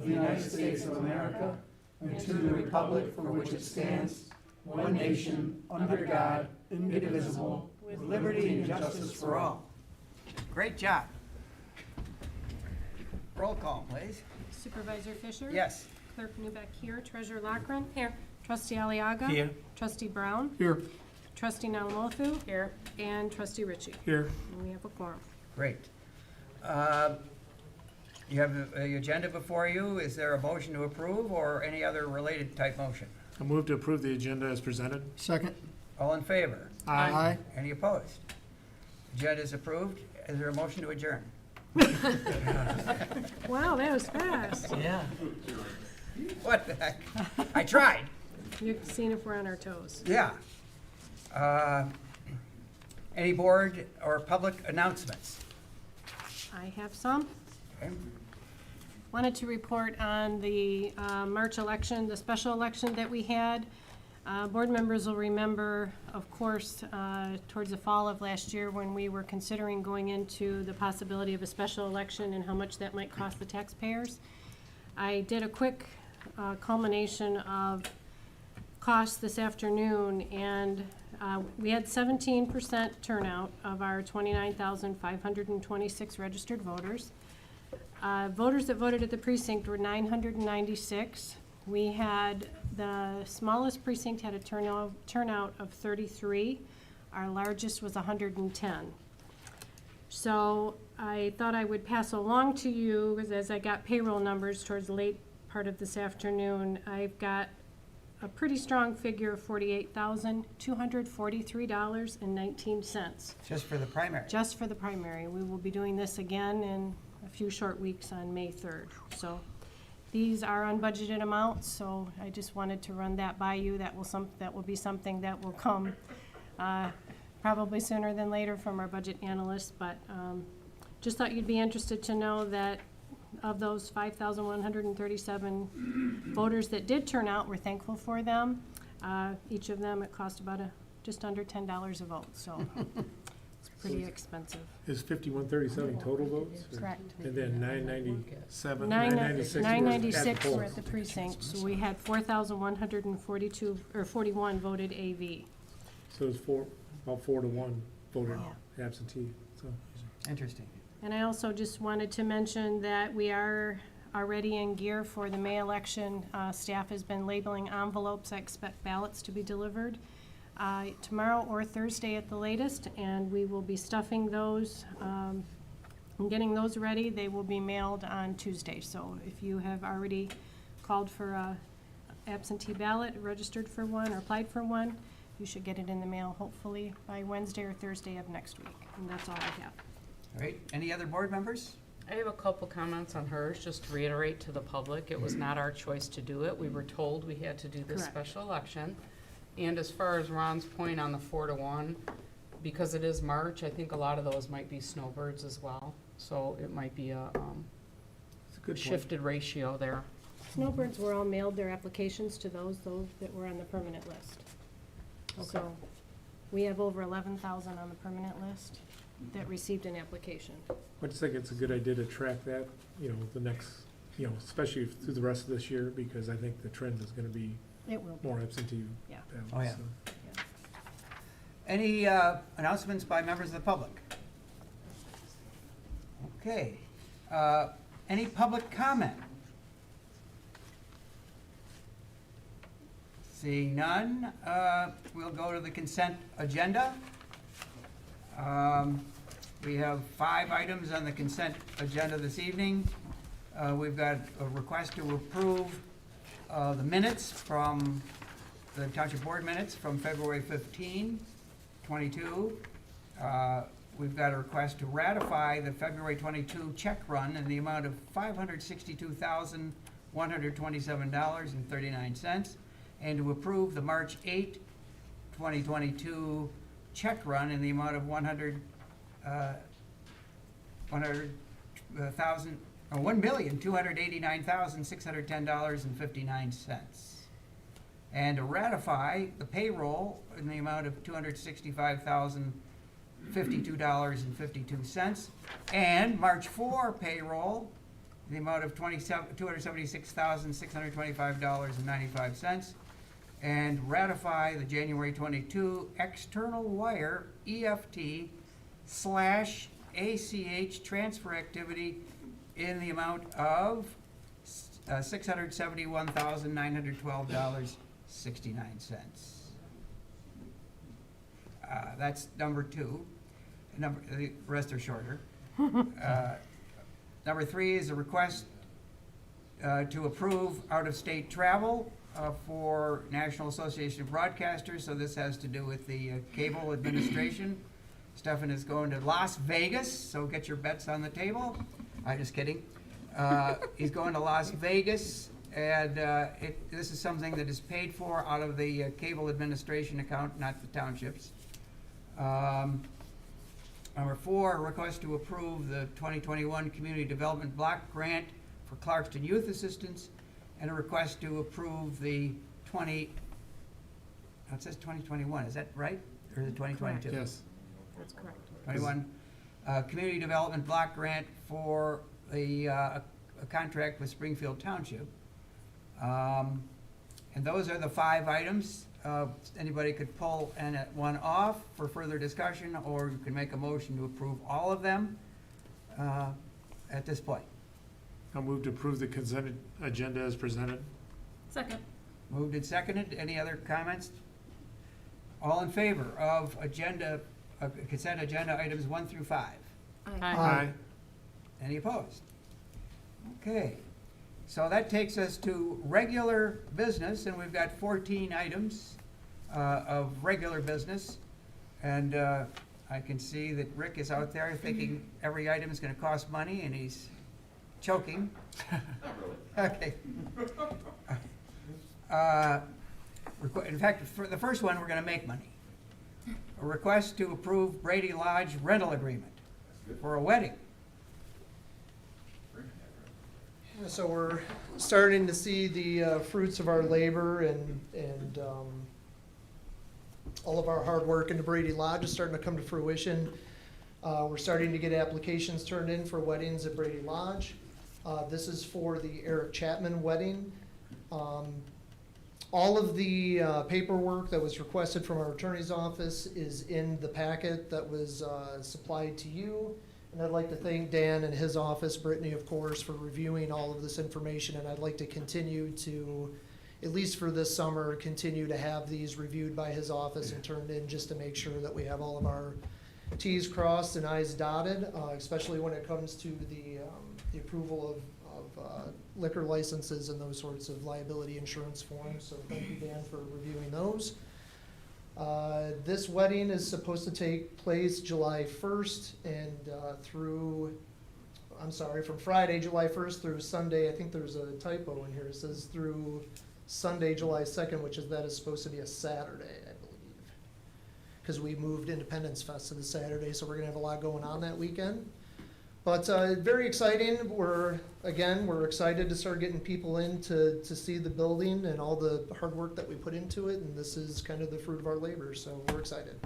the United States of America and to the republic for which it stands, one nation, under God, indivisible, with liberty and justice for all. Great job. Roll call, please. Supervisor Fisher? Yes. Clerk Newbeck here. Treasurer Lockren? Here. Trustee Aliaga? Here. Trustee Brown? Here. Trustee Nalamothu? Here. And Trustee Ritchie? Here. And we have a quorum. Great. You have the agenda before you. Is there a motion to approve or any other related type motion? I move to approve the agenda as presented. Second. All in favor? Aye. Any opposed? Agenda is approved. Is there a motion to adjourn? Wow, that was fast. Yeah. What the heck? I tried. You've seen if we're on our toes. Yeah. Any board or public announcements? I have some. Okay. Wanted to report on the March election, the special election that we had. Board members will remember, of course, towards the fall of last year when we were considering going into the possibility of a special election and how much that might cost the taxpayers. I did a quick culmination of costs this afternoon, and we had 17% turnout of our 29,526 registered voters. Voters that voted at the precinct were 996. We had, the smallest precinct had a turnout of 33. Our largest was 110. So I thought I would pass along to you, as I got payroll numbers towards the late part of this afternoon, I've got a pretty strong figure of $48,243.19. Just for the primary? Just for the primary. We will be doing this again in a few short weeks on May 3rd. So these are unbudgeted amounts, so I just wanted to run that by you. That will be something that will come probably sooner than later from our budget analyst, but just thought you'd be interested to know that of those 5,137 voters that did turn out, we're thankful for them. Each of them, it cost about just under $10 a vote, so it's pretty expensive. Is 5137 total votes? Or- Correct. And then 997, 996 996 were at the precinct, so we had 4,142, or 41 voted AV. So it's about 4 to 1 voted absentee. So Interesting. And I also just wanted to mention that we are already in gear for the May election. Staff has been labeling envelopes. I expect ballots to be delivered tomorrow or Thursday at the latest, and we will be stuffing those and getting those ready. They will be mailed on Tuesday. So if you have already called for a absentee ballot, registered for one, or applied for one, you should get it in the mail hopefully by Wednesday or Thursday of next week. And that's all I have. All right. Any other board members? I have a couple comments on hers, just to reiterate to the public, it was not our choice to do it. We were told we had to do this Correct. special election. And as far as Ron's point on the 4 to 1, because it is March, I think a lot of those might be snowbirds as well. So it might be a it's a good point. shifted ratio there. Snowbirds were all mailed their applications to those that were on the permanent list. So we have over 11,000 on the permanent list that received an application. I just think it's a good idea to track that, the next, especially through the rest of this year, because I think the trend is going to be It will be. more absentee Yeah. ballots. Oh, yeah. so. Any announcements by members of the public? Okay. Any public comment? Seeing none, we'll go to the consent agenda. We have 5 items on the consent agenda this evening. We've got a request to approve the minutes from the Township Board minutes from February 15, 22. We've got a request to ratify the February 22 check run in the amount of $562,127.39, and to approve the March 8, 2022 check run in the amount of $1,289,610.59, and to ratify the payroll in the amount of $265,052.52, and March 4 payroll in the amount of $276,625.95, and ratify the January 22 external wire EFT / ACH transfer activity in the amount of $671,912.69. That's number two. The rest are shorter. Number three is a request to approve out-of-state travel for National Association of Broadcasters. So this has to do with the cable administration. Stefan is going to Las Vegas, so get your bets on the table. I'm just kidding. He's going to Las Vegas, and this is something that is paid for out of the cable administration account, not the townships. Number four, a request to approve the 2021 Community Development Block Grant for Clarkston Youth Assistance, and a request to approve the it says 2021, is that right? Or is it 2022? Yes. That's correct. 21, Community Development Block Grant for a contract with Springfield Township. And those are the 5 items. Anybody could pull one off for further discussion, or you can make a motion to approve all of them at this point. I'll move to approve the consent agenda as presented. Second. Moved and seconded. Any other comments? All in favor of consent agenda items 1 through 5? Aye. Any opposed? Okay, so that takes us to regular business, and we've got 14 items of regular business. And I can see that Rick is out there thinking every item is gonna cost money, and he's choking. Okay. In fact, for the first one, we're gonna make money. A request to approve Brady Lodge rental agreement for a wedding. So we're starting to see the fruits of our labor and all of our hard work into Brady Lodge is starting to come to fruition. We're starting to get applications turned in for weddings at Brady Lodge. This is for the Eric Chapman wedding. All of the paperwork that was requested from our attorney's office is in the packet that was supplied to you. And I'd like to thank Dan and his office, Brittany, of course, for reviewing all of this information. And I'd like to continue to, at least for this summer, continue to have these reviewed by his office and turned in just to make sure that we have all of our Ts crossed and Is dotted, especially when it comes to the approval of liquor licenses and those sorts of liability insurance forms. So thank you, Dan, for reviewing those. This wedding is supposed to take place July 1st and from Friday, July 1st through Sunday. I think there's a typo in here. It says through Sunday, July 2nd, that is supposed to be a Saturday, I believe. Because we moved Independence Fest to the Saturday, so we're gonna have a lot going on that weekend. But very exciting. We're excited to start getting people in to see the building and all the hard work that we put into it, and this is kind of the fruit of our labor, so we're excited.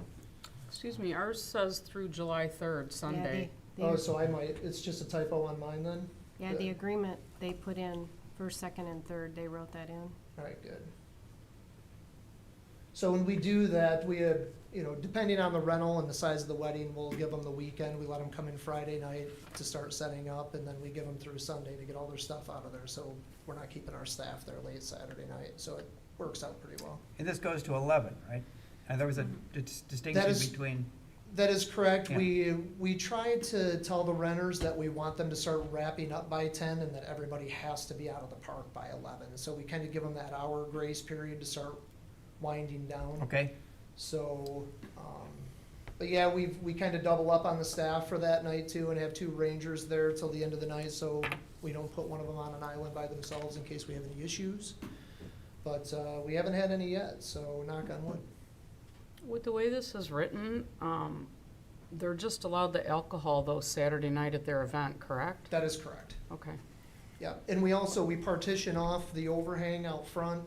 Excuse me, ours says through July 3rd, Sunday. Oh, so it's just a typo on mine then? Yeah, the agreement they put in first, second, and third, they wrote that in. All right, good. So when we do that, we have, depending on the rental and the size of the wedding, we'll give them the weekend. We let them come in Friday night to start setting up, and then we give them through Sunday to get all their stuff out of there. So we're not keeping our staff there late Saturday night, so it works out pretty well. And this goes to 11, right? And there was a distinction between, That is correct. Yeah. We tried to tell the renters that we want them to start wrapping up by 10 and that everybody has to be out of the park by 11. So we kind of give them that hour grace period to start winding down. okay? So, but yeah, we kind of double up on the staff for that night too and have 2 rangers there till the end of the night, so we don't put one of them on an island by themselves in case we have any issues. But we haven't had any yet, so knock on wood. With the way this is written, they're just allowed the alcohol though Saturday night at their event, correct? That is correct. Okay. Yeah, and we partition off the overhang out front,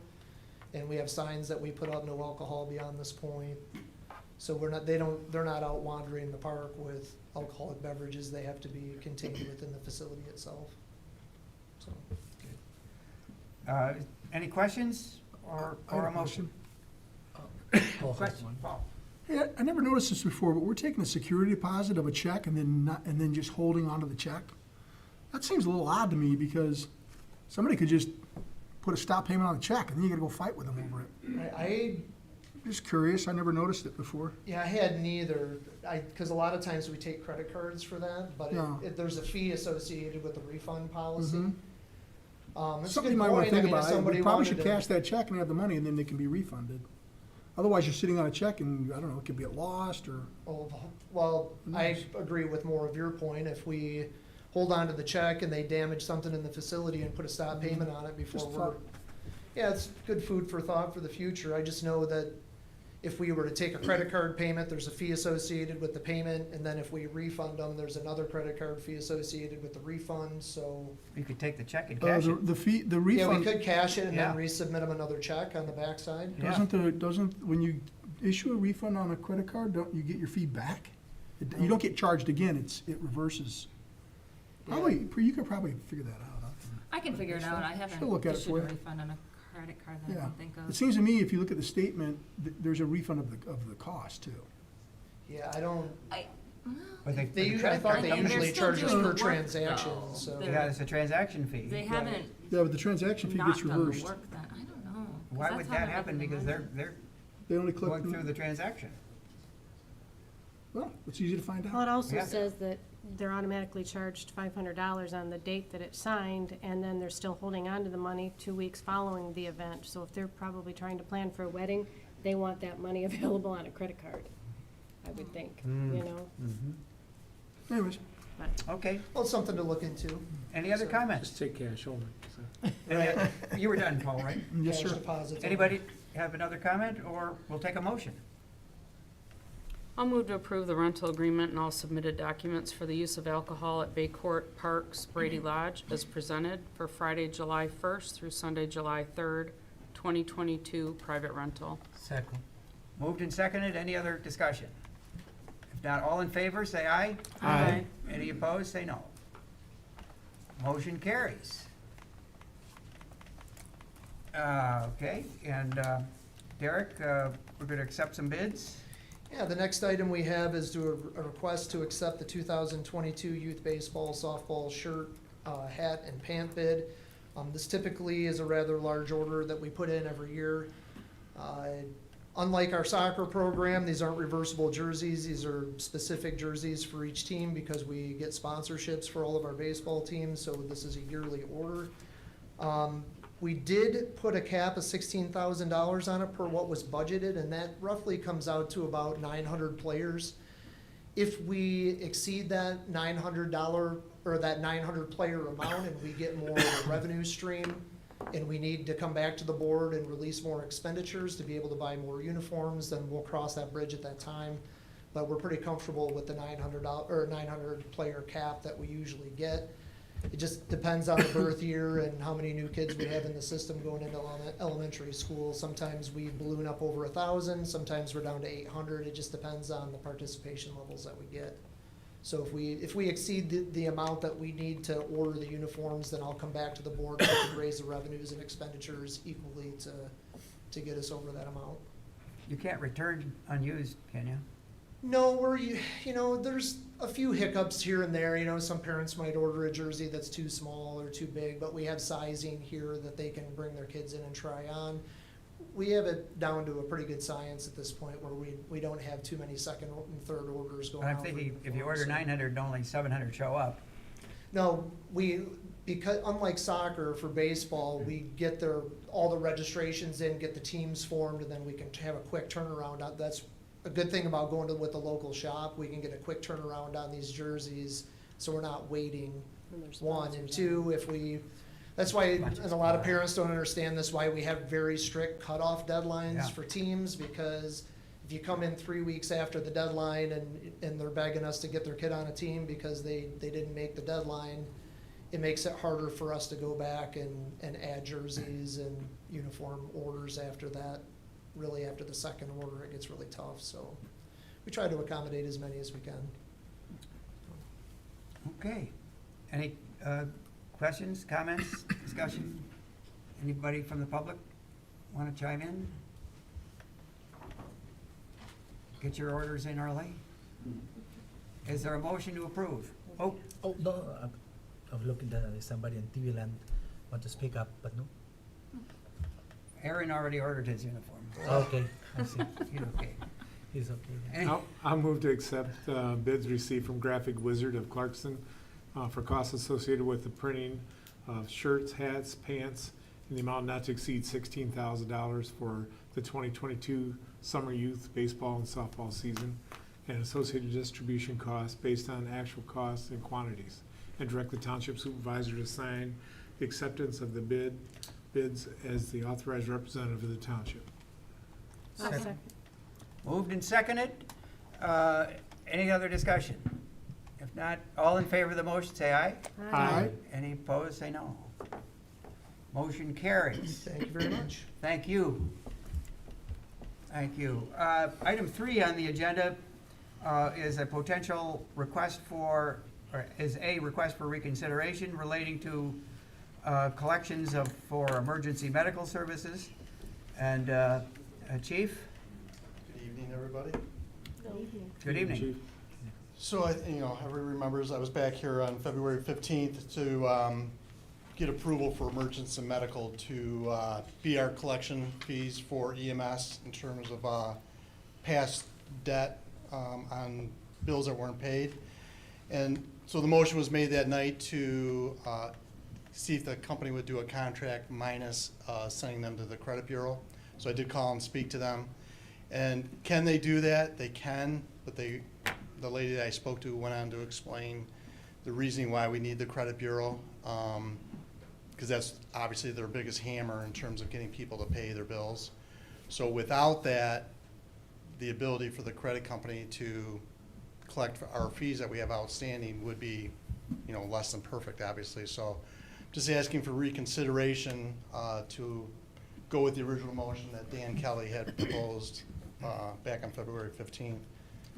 and we have signs that we put up, no alcohol beyond this point. So they're not out wandering the park with alcoholic beverages. They have to be contained within the facility itself. Any questions or I have a a motion? Question, Paul? Hey, I never noticed this before, but we're taking a security deposit of a check and then just holding onto the check. That seems a little odd to me because somebody could just put a stop payment on the check and then you gotta go fight with them over it. I Just curious, I never noticed it before. Yeah, I had neither. Because a lot of times we take credit cards for that, but Yeah. there's a fee associated with the refund policy. Mhm. It's a Something good you might wanna point. I think mean, if about, it. somebody We probably wanted should to- cash that check and have the money and then they can be refunded. Otherwise, you're sitting on a check and, I don't know, it could get lost or, Well, I Nice. agree with more of your point. If we hold on to the check and they damage something in the facility and put a stop payment on it before Just we're, thought- yeah, it's good food for thought for the future. I just know that if we were to take a credit card payment, there's a fee associated with the payment, and then if we refund them, there's another credit card fee associated with the refund, so. You could take the check and cash it. the fee, the Yeah, we refund, could cash it and then Yeah. resubmit them another check on the backside. Yeah. doesn't, when you issue a refund on a credit card, don't you get your fee back? You don't get charged again, it reverses. Probably, you could probably figure that out. I can figure it out. I haven't She'll look at it issued for a you. refund on a credit card that I Yeah. can think It of. seems to me, if you look at the statement, there's a refund of the cost too. Yeah, I don't, But they the usually, I credit thought card they They're company- usually still charge us doing per the work, transaction, though. so. They're- Yeah, it's a transaction fee. They haven't Yeah, but the transaction fee not gets done the reversed. work then. I don't know. 'cause Why that's would how that they're happen? making Because their they're money. They only click, going through the transaction. well, it's easy to find Well, it out. also Yeah. says that they're automatically charged $500 on the date that it's signed, and then they're still holding on to the money 2 weeks following the event. So if they're probably trying to plan for a wedding, they want that money available on a credit card, I would think, you know? Anyways, Okay, Well, it's something to look into. any other So, comments? Just take cash only, so. You were done, Paul, right? yes, Cash sir. deposits. Anybody have another comment, or we'll take a motion? I'll move to approve the rental agreement and all submitted documents for the use of alcohol at Bay Court Parks Brady Lodge as presented for Friday, July 1st through Sunday, July 3rd, 2022, private rental. Second. Moved and seconded, any other discussion? If not, all in favor, say aye. Aye. Any opposed, say no. Motion carries. Okay, and Derek, we're gonna accept some bids. Yeah, the next item we have is a request to accept the 2022 youth baseball, softball shirt, hat, and pant bid. This typically is a rather large order that we put in every year. Unlike our soccer program, these aren't reversible jerseys. These are specific jerseys for each team because we get sponsorships for all of our baseball teams, so this is a yearly order. We did put a cap of $16,000 on it per what was budgeted, and that roughly comes out to about 900 players. If we exceed that $900 or that 900 player amount and we get more of a revenue stream, and we need to come back to the board and release more expenditures to be able to buy more uniforms, then we'll cross that bridge at that time. But we're pretty comfortable with the $900 player cap that we usually get. It just depends on the birth year and how many new kids we have in the system going into elementary school. Sometimes we balloon up over 1,000, sometimes we're down to 800. It just depends on the participation levels that we get. So if we exceed the amount that we need to order the uniforms, then I'll come back to the board and we can raise the revenues and expenditures equally to get us over that amount. You can't return unused, can you? No, there's a few hiccups here and there. Some parents might order a jersey that's too small or too big, but we have sizing here that they can bring their kids in and try on. We have it down to a pretty good science at this point where we don't have too many second and third orders going But out. I'm for thinking, if you uniforms, order so- 900 and only 700 show up, No, because unlike soccer, for baseball, we get all the registrations in, get the teams formed, and then we can have a quick turnaround. That's a good thing about going with the local shop. We can get a quick turnaround on these jerseys, so we're not waiting. And there's One, and sponsors two, that's why, and a lot of parents don't understand this, why we have very strict cutoff Yeah. deadlines for teams, because if you come in 3 weeks after the deadline and they're begging us to get their kid on a team because they didn't make the deadline, it makes it harder for us to go back and add jerseys and uniform orders after that. Really, after the second order, it gets really tough, so we try to accommodate as many as we can. okay. Any questions, comments, discussion? Anybody from the public want to chime in? Get your orders in early? Is there a motion to approve? Oh, Oh, no, I'm looking at somebody on TV land want to speak up, but no. Aaron already ordered his uniform. Okay, I see. He's okay. He's okay. Any- I'll move to accept bids received from Graphic Wizard of Clarkson for costs associated with the printing of shirts, hats, pants, in the amount not to exceed $16,000 for the 2022 summer youth baseball and softball season, and associated distribution costs based on actual costs and quantities, and direct the township supervisor to sign the acceptance of the bids as the authorized representative of the township. I'll second. Moved and seconded. Any other discussion? If not, all in favor of the motion, say aye. Aye. Any opposed, say no. Motion carries. Thank you very much. Thank you. Thank you. Item 3 on the agenda is a potential request for, or is a request for reconsideration relating to collections for emergency medical services. And Chief, Good evening, everybody. good evening. Chief? So, everyone remembers I was back here on February 15th to get approval for emergency medical to be our collection fees for EMS in terms of past debt on bills that weren't paid. And so the motion was made that night to see if the company would do a contract minus sending them to the credit bureau. So I did call and speak to them. And can they do that? They can, but the lady that I spoke to went on to explain the reasoning why we need the credit bureau, because that's obviously their biggest hammer in terms of getting people to pay their bills. So without that, the ability for the credit company to collect our fees that we have outstanding would be, less than perfect, obviously. So just asking for reconsideration to go with the original motion that Dan Kelly had proposed back on February 15th.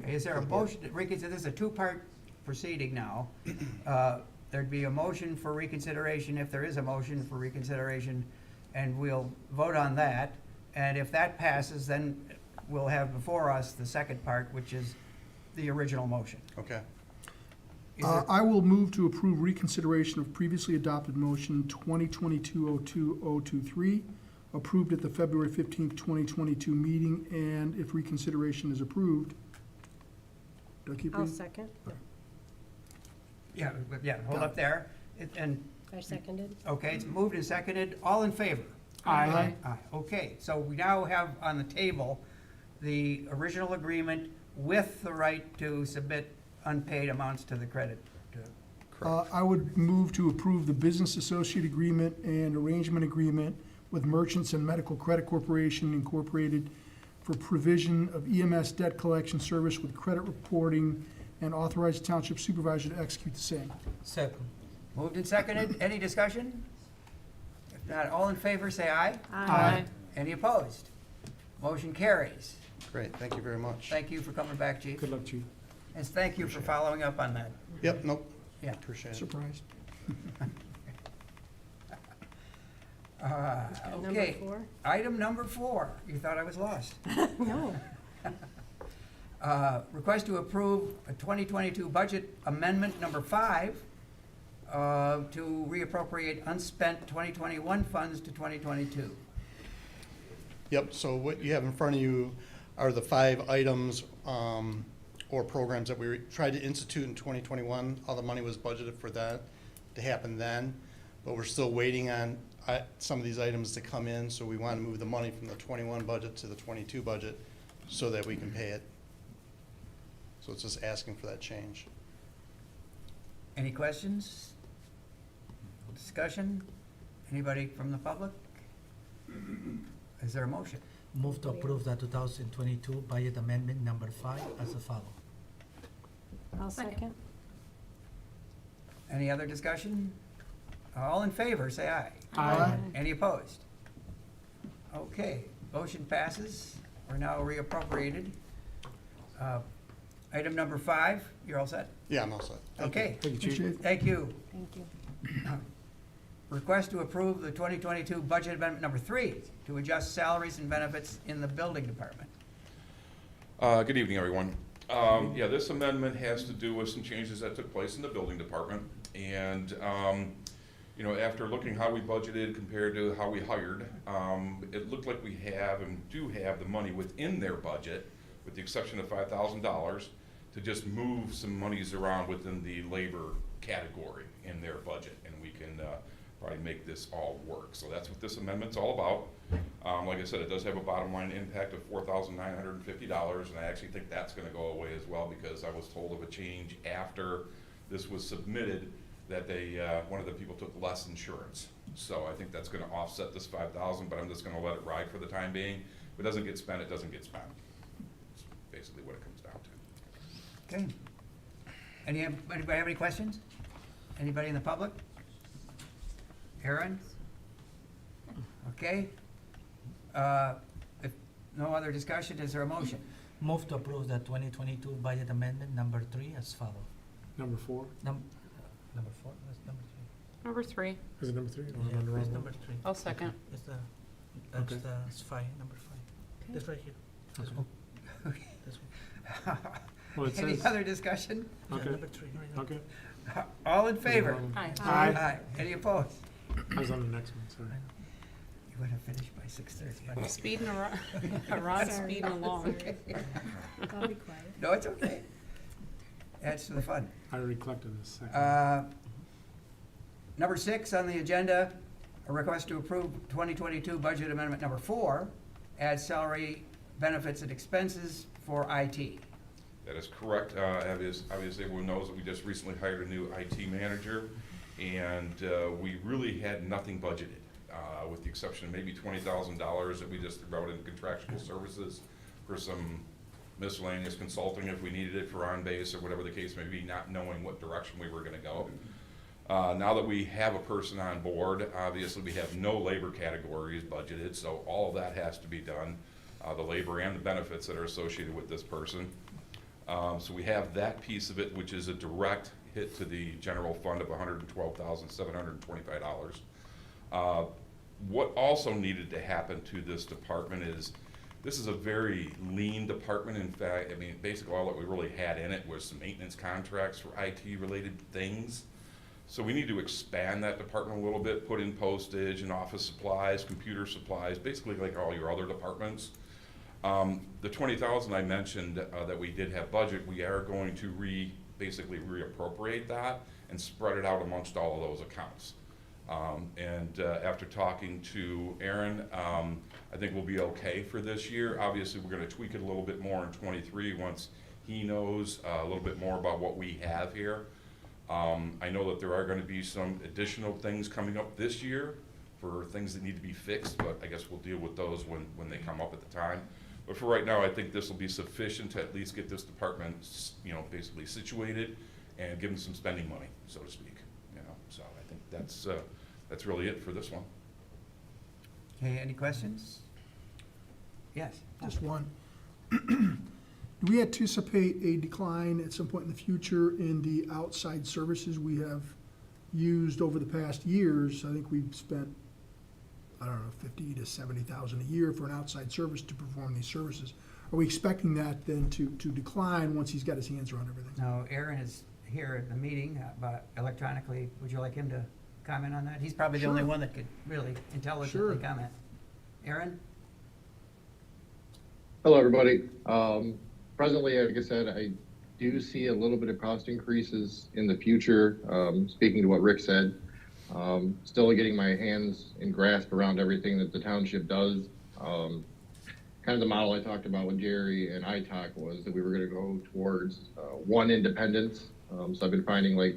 Is there a motion, Ricky, so this is a two-part proceeding now. There'd be a motion for reconsideration, if there is a motion for reconsideration, and we'll vote on that. And if that passes, then we'll have before us the second part, which is the original motion. Okay. Is it- I will move to approve reconsideration of previously adopted motion 2022-02-023, approved at the February 15th, 2022 meeting, and if reconsideration is approved, do I keep I'll reading? second. Yeah, hold up there. And, I seconded. okay, it's moved and seconded. All in favor? Aye. Aye. Okay, so we now have on the table the original agreement with the right to submit unpaid amounts to the credit. I would move to approve the business associate agreement and arrangement agreement with Merchants and Medical Credit Corporation Incorporated for provision of EMS debt collection service with credit reporting, and authorize the township supervisor to execute the same. Second. Moved and seconded. Any discussion? If not, all in favor, say aye. Aye. Any opposed? Motion carries. Great, thank you very much. Thank you for coming back, Chief. Good luck, Chief. And thank you for following up on that. Yep, nope. Yeah. Appreciate it. Surprised. Number Okay, 4? item number 4. You thought I was lost. No. Request to approve a 2022 budget amendment number 5 to reappropriate unspent 2021 funds to 2022. Yep, so what you have in front of you are the 5 items or programs that we tried to institute in 2021. All the money was budgeted for that to happen then, but we're still waiting on some of these items to come in, so we want to move the money from the 21 budget to the 22 budget so that we can pay it. So it's just asking for that change. Any questions? Discussion? Anybody from the public? Is there a motion? Move to approve the 2022 budget amendment number 5 as follows. I'll second. Any other discussion? All in favor, say aye. Aye. Any opposed? Okay, motion passes. We're now reappropriated. Item number 5, you're all set? Yeah, I'm all set. Thank you. Okay, Thank you, Chief. Appreciate it. thank you. Thank you. Request to approve the 2022 budget amendment number 3 to adjust salaries and benefits in the building department. Good evening, everyone. Yeah, this amendment has to do with some changes that took place in the building department. And, you know, after looking how we budgeted compared to how we hired, it looked like we have and do have the money within their budget, with the exception of $5,000, to just move some monies around within the labor category in their budget. And we can probably make this all work. So that's what this amendment's all about. Like I said, it does have a bottom line impact of $4,950, and I actually think that's gonna go away as well, because I was told of a change after this was submitted that they, one of the people took less insurance. So I think that's gonna offset this $5,000, but I'm just gonna let it ride for the time being. If it doesn't get spent, it doesn't get spent. That's basically what it comes down to. Okay. Anybody have any questions? Anybody in the public? Aaron? Okay. If no other discussion, is there a motion? Move to approve the 2022 budget amendment number 3 as follows. Number 4? Number 4, that's number 3. Number 3. Is it number 3? Oh, I'm Yeah, on the wrong it's one. number 3. I'll second. It's the, that's Okay. the, it's 5, number 5. This right here. This Okay. one. This one. Well, it Any says, other discussion? Yeah, Okay. number 3. okay. All in favor? Aye. Aye. Any opposed? I was on the next one, sorry. You would have finished by 6:30. Speeding around, Ron's Sorry. speeding along. I'll be quiet. No, it's okay. Adds to the fun. I already collected this second. Number 6 on the agenda, a request to approve 2022 budget amendment number 4, add salary, benefits, and expenses for IT. That is correct. Obviously, everyone knows that we just recently hired a new IT manager, and we really had nothing budgeted, with the exception of maybe $20,000 that we just threw out in contractual services for some miscellaneous consulting if we needed it for on-base or whatever the case may be, not knowing what direction we were gonna go. Now that we have a person on board, obviously we have no labor categories budgeted, so all of that has to be done, the labor and the benefits that are associated with this person. So we have that piece of it, which is a direct hit to the general fund of $112,725. What also needed to happen to this department is, this is a very lean department. In fact, I mean, basically all that we really had in it was some maintenance contracts for IT-related things. So we need to expand that department a little bit, put in postage and office supplies, computer supplies, basically like all your other departments. The $20,000 I mentioned that we did have budget, we are going to basically reappropriate that and spread it out amongst all of those accounts. After talking to Aaron, I think we'll be okay for this year. Obviously, we're gonna tweak it a little bit more in '23 once he knows a little bit more about what we have here. I know that there are gonna be some additional things coming up this year for things that need to be fixed, but I guess we'll deal with those when they come up at the time. But for right now, I think this will be sufficient to at least get this department, you know, basically situated and give them some spending money, so to speak, you know. So I think that's really it for this one. Okay, any questions? Yes. Just one. Do we anticipate a decline at some point in the future in the outside services we have used over the past years? I think we've spent, I don't know, 50 to 70,000 a year for an outside service to perform these services. Are we expecting that then to decline once he's got his hands around everything? Now, Aaron is here at the meeting, but electronically, would you like him to comment on that? He's probably the only Sure. one that could really intelligently Sure. comment. Aaron? Hello, everybody. Presently, like I said, I do see a little bit of cost increases in the future. Speaking to what Rick said, still getting my hands and grasp around everything that the township does. Kind of the model I talked about with Jerry and ITAC was that we were going to go towards one independence. So I've been finding like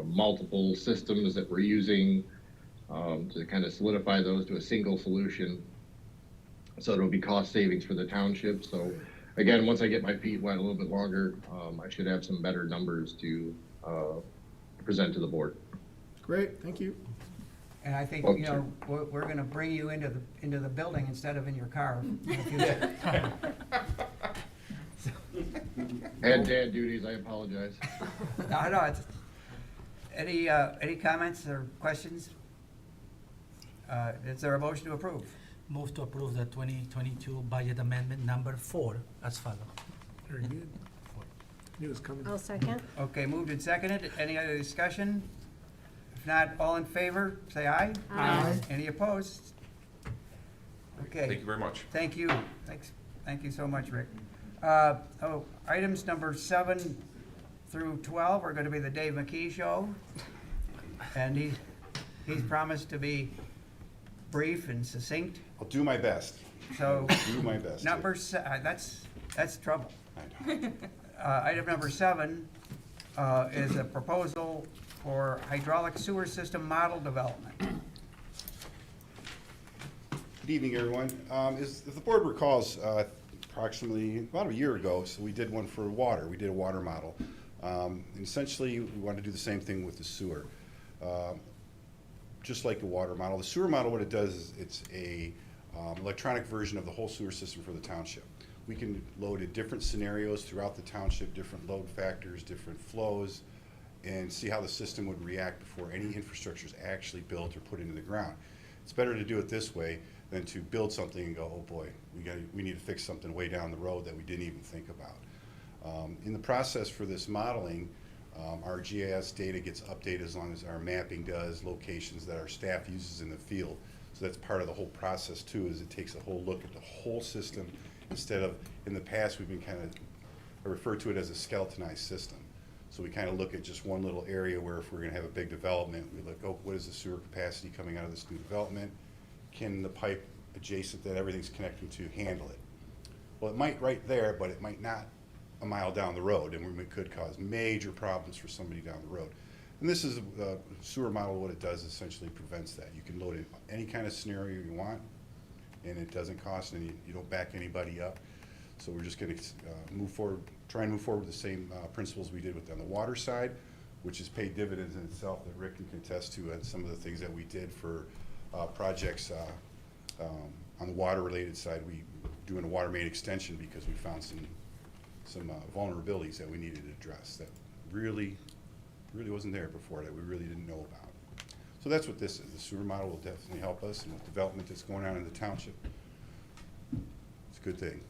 multiple systems that we're using to kind of solidify those to a single solution. So it'll be cost savings for the township. So again, once I get my feet wet a little bit longer, I should have some better numbers to present to the board. Great, thank you. And I think, Okay. you know, we're gonna bring you into the building instead of in your car in the future. And dad duties, I apologize. No, it's, any comments or questions? Is there a motion to approve? Move to approve the 2022 budget amendment number 4 as follows. Very good. Knew it was coming. I'll second. Okay, moved and seconded. Any other discussion? If not, all in favor, say aye. Aye. Any opposed? Okay. Thank you very much. Thank you. Thank you so much, Rick. Items number 7 through 12 are gonna be the Dave McKee Show. And he's promised to be brief and succinct, I'll do my best. so Do my best. that's trouble. I know. Item number 7 is a proposal for hydraulic sewer system model development. Good evening, everyone. As the board recalls, approximately about a year ago, so we did one for water. We did a water model. And essentially, we wanted to do the same thing with the sewer. Just like the water model. The sewer model, what it does is it's a electronic version of the whole sewer system for the township. We can load in different scenarios throughout the township, different load factors, different flows, and see how the system would react before any infrastructure is actually built or put into the ground. It's better to do it this way than to build something and go, oh boy, we need to fix something way down the road that we didn't even think about. In the process for this modeling, our GIS data gets updated as long as our mapping does, locations that our staff uses in the field. So that's part of the whole process too, is it takes a whole look at the whole system instead of, in the past, we've been kind of, I refer to it as a skeletonized system. So we kind of look at just one little area where if we're gonna have a big development, we look, oh, what is the sewer capacity coming out of this new development? Can the pipe adjacent that everything's connecting to handle it? Well, it might right there, but it might not a mile down the road, and we could cause major problems for somebody down the road. And this is a sewer model. What it does essentially prevents that. You can load in any kind of scenario you want, and it doesn't cost any, you don't back anybody up. So we're just gonna move forward, try and move forward with the same principles we did on the water side, which has paid dividends in itself that Rick can contest to, and some of the things that we did for projects on the water related side. We doing a water main extension because we found some vulnerabilities that we needed to address that really wasn't there before, that we really didn't know about. So that's what this is. The sewer model will definitely help us, and with development that's going on in the township, it's a good thing.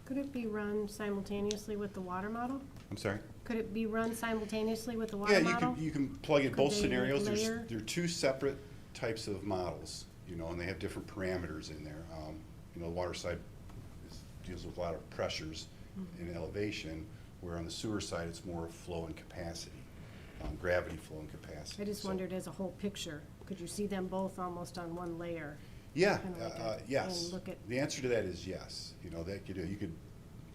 Could it be run simultaneously with the water model? I'm sorry? Could it be run simultaneously with the water Yeah, model? you can plug in Could both they scenarios. layer? There are two separate types of models, and they have different parameters in there. The water side deals with a lot of pressures and elevation, where on the sewer side, it's more flow and capacity, gravity flow and capacity. I just So- wondered as a whole picture, could you see them both almost on one layer? Yeah, Kinda like a- yes. and look at- The answer to that is yes. That you could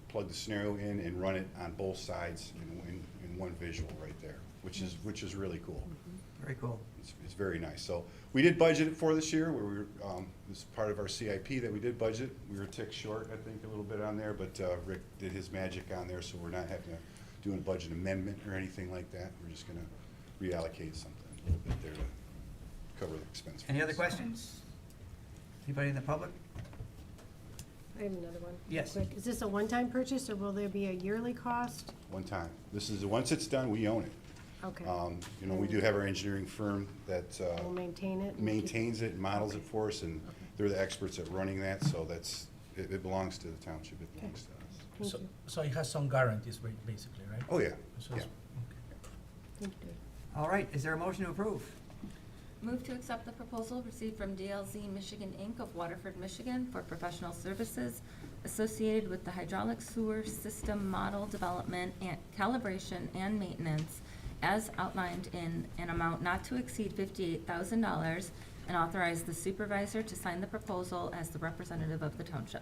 plug the scenario in and run it on both sides in one visual right there, which is really cool. Very cool. It's very nice. So we did budget it for this year, where we were, this is part of our CIP that we did budget. We were a tick short, I think, a little bit on there, but Rick did his magic on there, so we're not having to do a budget amendment or anything like that. We're just gonna reallocate something a little bit there to cover the expense. Any other questions? Anybody in the public? I have another one. Yes. Quick. Is this a one-time purchase, or will there be a yearly cost? One time. Once it's done, we own it. Okay. We do have our engineering firm that We'll maintain it? and keep- maintains it and models it for us, and they're the experts at running that, so it belongs to the township, it belongs to us. Thank So, you. so it has some guarantees, basically, right? Oh, yeah, So yeah. it's- Thank you. All right, is there a motion to approve? Move to accept the proposal received from DLZ Michigan, Inc. of Waterford, Michigan for professional services associated with the hydraulic sewer system model development and calibration and maintenance as outlined in an amount not to exceed $58,000, and authorize the supervisor to sign the proposal as the representative of the township.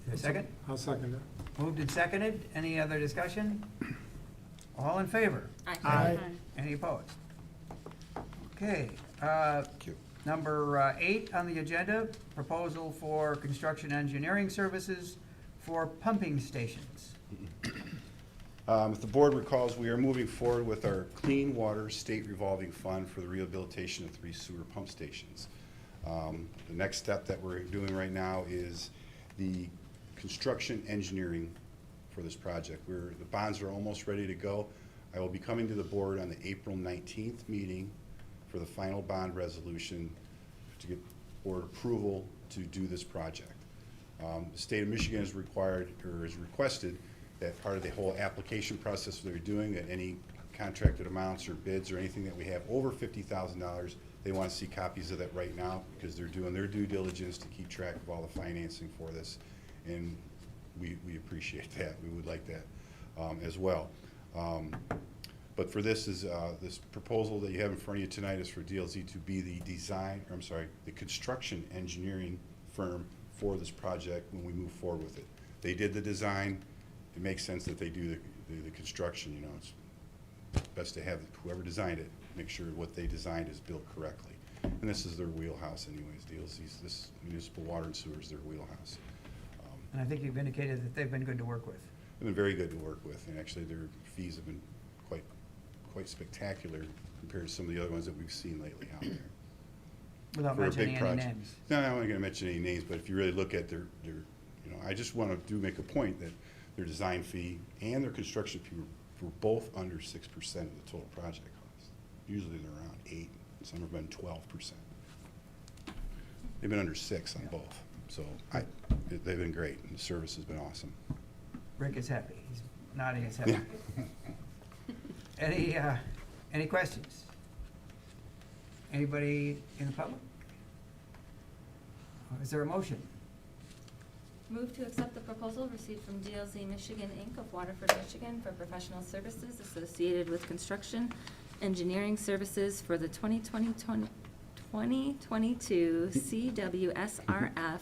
Is there a second? I'll second that. Moved and seconded. Any other discussion? All in favor? Aye. Any opposed? Okay, Thank you. number 8 on the agenda, proposal for construction engineering services for pumping stations. If the board recalls, we are moving forward with our Clean Water State Revolving Fund for the rehabilitation of 3 sewer pump stations. The next step that we're doing right now is the construction engineering for this project. The bonds are almost ready to go. I will be coming to the board on the April 19th meeting for the final bond resolution to get board approval to do this project. The state of Michigan is required, or is requested, that part of the whole application process they're doing, that any contracted amounts or bids or anything that we have over $50,000, they want to see copies of that right now, because they're doing their due diligence to keep track of all the financing for this. And we appreciate that. We would like that as well. But for this proposal that you have in front of you tonight is for DLZ to be the construction engineering firm for this project when we move forward with it. They did the design. It makes sense that they do the construction. You know, it's best to have whoever designed it make sure what they designed is built correctly. And this is their wheelhouse anyways. DLZ's, this municipal water and sewer is their wheelhouse. And I think you've indicated that they've been good to work with. They've been very good to work with, and actually their fees have been quite spectacular compared to some of the other ones that we've seen lately out there. Without For a mentioning big any project. names. No, I'm not gonna mention any names, but if you really look at their, you know, I just wanna make a point that their design fee and their construction fee were both under 6% of the total project cost. Usually they're around 8, and some have been 12%. They've been under 6 on both, so they've been great, and the service has been awesome. Rick is happy. He's nodding his head. Any questions? Anybody in the public? Is there a motion? Move to accept the proposal received from DLZ Michigan, Inc. of Waterford, Michigan for professional services associated with construction engineering services for the 2022 CWSRF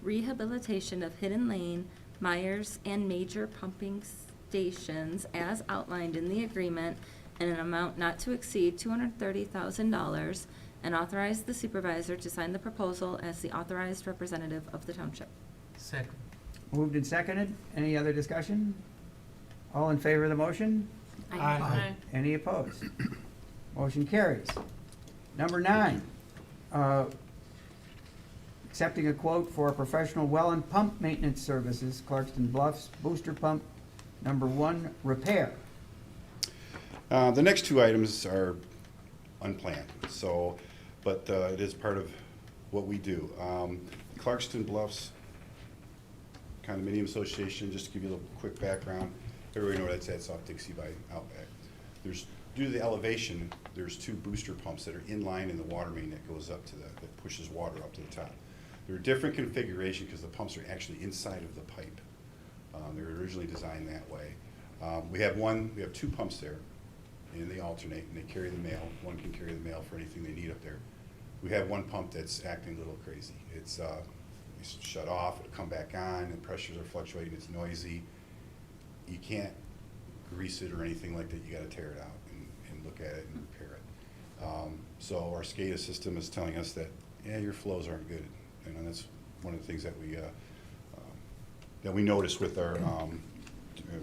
rehabilitation of Hidden Lane, Myers, and major pumping stations as outlined in the agreement in an amount not to exceed $230,000, and authorize the supervisor to sign the proposal as the authorized representative of the township. Second. Moved and seconded. Any other discussion? All in favor of the motion? Aye. Any opposed? Motion carries. Number 9, accepting a quote for professional well and pump maintenance services, Clarkston Bluffs Booster Pump number 1 repair. The next 2 items are unplanned, but it is part of what we do. Clarkston Bluffs Condominium Association, just to give you a little quick background, everybody knows that's at South Dixie by Outback. Due to the elevation, there's 2 booster pumps that are in line in the water main that goes up to that pushes water up to the top. They're a different configuration because the pumps are actually inside of the pipe. They were originally designed that way. We have 2 pumps there, and they alternate, and they carry the mail. One can carry the mail for anything they need up there. We have 1 pump that's acting a little crazy. It's shut off, it'll come back on, the pressures are fluctuating, it's noisy. You can't grease it or anything like that. You gotta tear it out and look at it and repair it. So our SCADA system is telling us that, yeah, your flows aren't good. And that's one of the things that we notice with our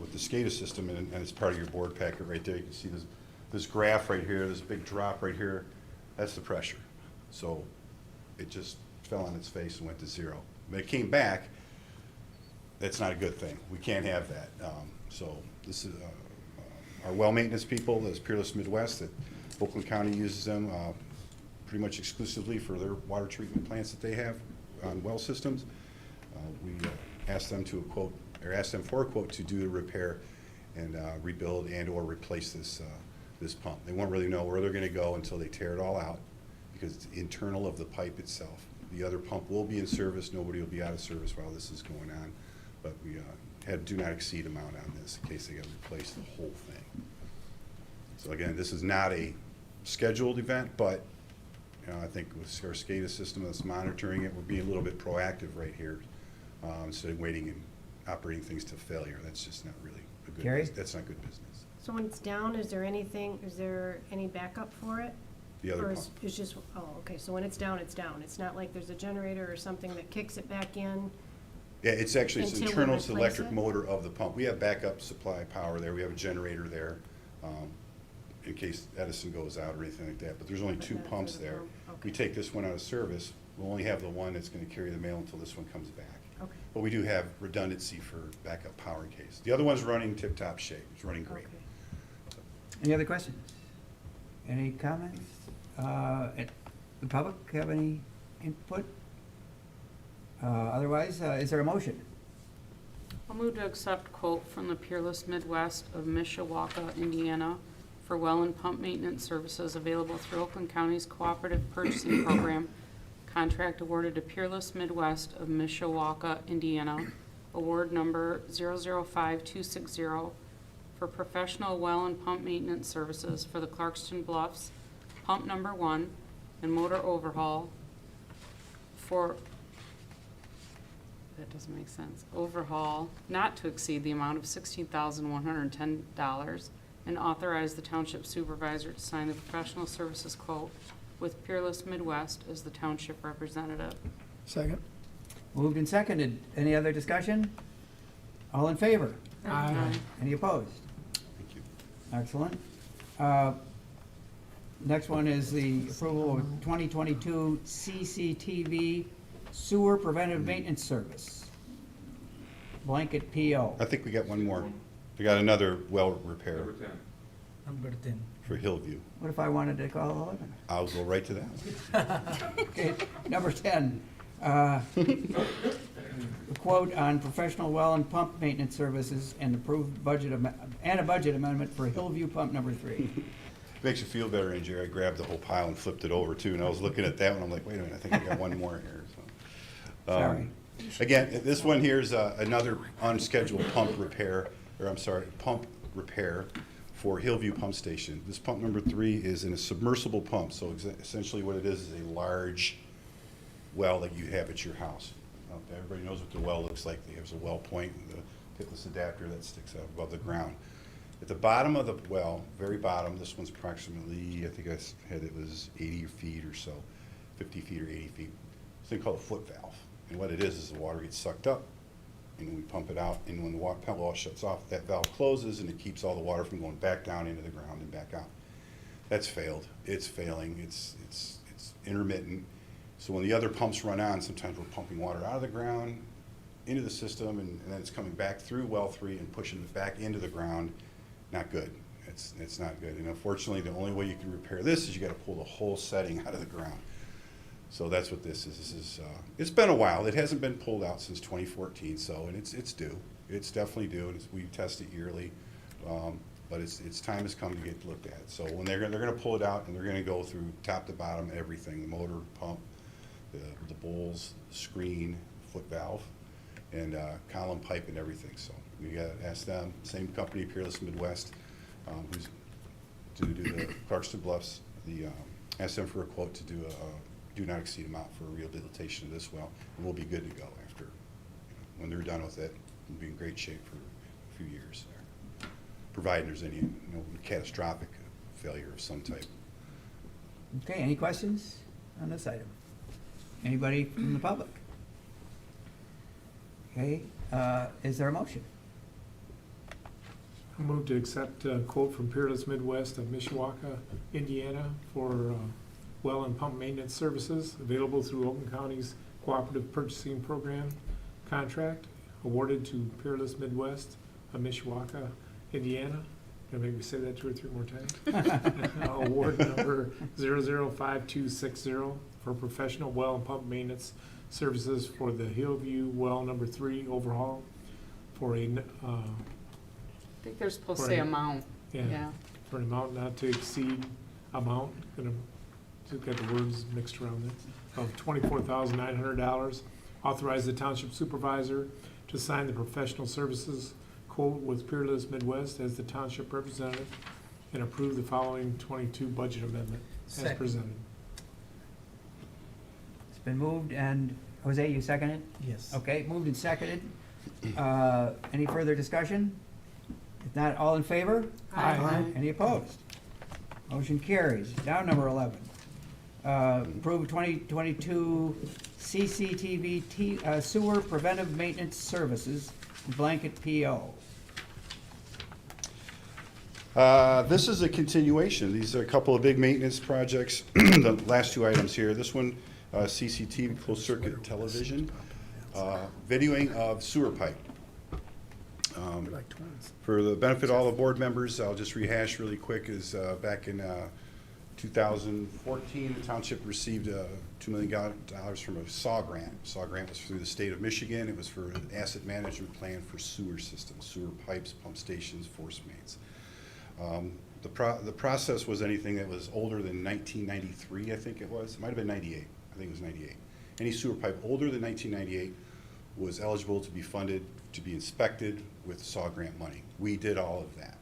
with the SCADA system, and it's part of your board packet right there. You can see this graph right here, this big drop right here. That's the pressure. So it just fell on its face and went to 0. When it came back, that's not a good thing. We can't have that. So this is our well maintenance people, this Peerless Midwest, that Oakland County uses them pretty much exclusively for their water treatment plants that they have on well systems. We asked them for a quote to do the repair and rebuild and or replace this pump. They won't really know where they're going to go until they tear it all out, because it's internal of the pipe itself. The other pump will be in service. Nobody will be out of service while this is going on. But we had do not exceed amount on this in case they got to replace the whole thing. So again, this is not a scheduled event, but I think with our SCADA system that's monitoring it, we're being a little bit proactive right here instead of waiting and operating things to failure. That's just not really a good Gary? That's not good business. So when it's down, is there any backup for it? The other Or pump. it's just, oh, okay, so when it's down, it's down. It's not like there's a generator or something that kicks it back in? Yeah, it's actually, it's Until we internal to the replace electric it? motor of the pump. We have backup supply power there. We have a generator there in case Edison goes out or anything like that. But there's only But 2 not for pumps the there. pump. We Okay. take this one out of service. We'll only have the one that's going to carry the mail until this one comes back. Okay. But we do have redundancy for backup power in case. The other one's running tip-top shape. It's running great. Okay. Any other questions? Any comments? The public have any input? Otherwise, is there a motion? I'll move to accept quote from the Peerless Midwest of Mishawaka, Indiana, for well and pump maintenance services available through Oakland County's Cooperative Purchasing Program. Contract awarded to Peerless Midwest of Mishawaka, Indiana. Award number 005260 for professional well and pump maintenance services for the Clarkston Bluffs Pump Number 1 and motor overhaul for, that doesn't make sense, overhaul not to exceed the amount of $16,110, and authorize the township supervisor to sign the professional services quote with Peerless Midwest as the township representative. Second. Moved and seconded. Any other discussion? All in favor? Aye. Any opposed? Thank you. Excellent. Next one is the approval of 2022 CCTV Sewer Preventive Maintenance Service. Blanket PO. I think we got one more. We got another well repair Number 10. Number 10. for Hillview. What if I wanted to call 11? I'll go right to that. Okay, number 10. A quote on professional well and pump maintenance services and approved budget, and a budget amendment for Hillview Pump Number 3. Makes you feel better, Angie. I grabbed the whole pile and flipped it over too, and I was looking at that one, I'm like, wait a minute, I think I got one more here, so. Sorry. Again, this one here is another unscheduled pump repair for Hillview Pump Station. This pump number 3 is in a submersible pump, so essentially what it is a large well that you have at your house. Everybody knows what the well looks like. There's a well point with a pitless adapter that sticks out above the ground. At the bottom of the well, very bottom, this one's approximately, I think I had it was 80 feet or so, 50 feet or 80 feet. It's a thing called a foot valve. And what it is the water gets sucked up, and we pump it out, and when the water well shuts off, that valve closes, and it keeps all the water from going back down into the ground and back out. That's failed. It's failing. It's intermittent. So when the other pumps run on, sometimes we're pumping water out of the ground into the system, and then it's coming back through well 3 and pushing it back into the ground. Not good. It's not good. And unfortunately, the only way you can repair this is you got to pull the whole setting out of the ground. So that's what this is. This is it's been a while. It hasn't been pulled out since 2014. So and it's due. It's definitely due. And we test it yearly, but its time has come to get looked at. So when they're going to pull it out, and they're going to go through top to bottom everything: the motor, pump, the bowls, the screen, foot valve, and column pipe and everything. So we got to ask them. Same company, Peerless Midwest, who's to do the Clarkston Bluffs. Ask them for a quote to do a do not exceed amount for rehabilitation of this well, and we'll be good to go after. When they're done with it, we'll be in great shape for a few years there, providing there's any catastrophic failure of some type. Okay, any questions on this item? Anybody from the public? Okay, is there a motion? I move to accept a quote from Peerless Midwest of Mishawaka, Indiana for well and pump maintenance services available through Oakland County's Cooperative Purchasing Program contract awarded to Peerless Midwest of Mishawaka, Indiana. Can I maybe say that 2 or 3 more times? Award number 005260 for professional well and pump maintenance services for the Hillview Well Number 3 overhaul for a I think they're supposed to For say a- amount. yeah, for an amount not to exceed amount, got the words mixed around there, of $24,900. Authorize the township supervisor to sign the professional services quote with Peerless Midwest as the township representative, and approve the following 22 budget amendment as Second. presented. It's been moved, and Jose, you seconded? Yes. Okay, moved and seconded. Any further discussion? If not, all in favor? Aye. Any opposed? Motion carries. Down number 11. Approve 2022 CCTV sewer preventive maintenance services blanket PO. This is a continuation. These are a couple of big maintenance projects. The last 2 items here. This one, CCTV, closed circuit television, videoing of sewer pipe. Like twins. For the benefit of all the board members, I'll just rehash really quick, is back in 2014, the township received $2 million from a SAW grant. SAW grant was through the state of Michigan. It was for an asset management plan for sewer systems, sewer pipes, pump stations, force mains. The process was anything that was older than 1993, I think it was. It might have been 98. I think it was 98. Any sewer pipe older than 1998 was eligible to be funded, to be inspected with SAW grant money. We did all of that.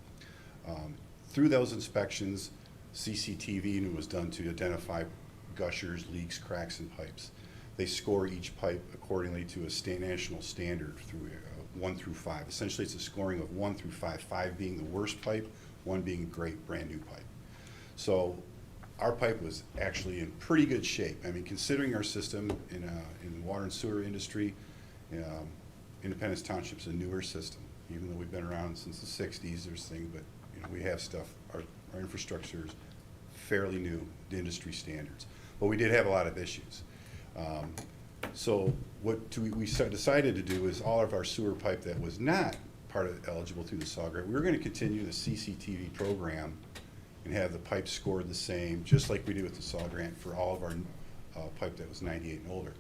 Through those inspections, CCTV was done to identify gushers, leaks, cracks in pipes. They score each pipe accordingly to a national standard through 1 through 5. Essentially, it's a scoring of 1 through 5, 5 being the worst pipe, 1 being a great brand new pipe. So our pipe was actually in pretty good shape. I mean, considering our system in the water and sewer industry, Independence Township's a newer system. Even though we've been around since the 60s, there's things, but we have stuff. Our infrastructure is fairly new to industry standards, but we did have a lot of issues. So what we decided to do is all of our sewer pipe that was not eligible through the SAW grant, we were going to continue the CCTV program and have the pipe scored the same, just like we did with the SAW grant for all of our pipe that was 98 and older.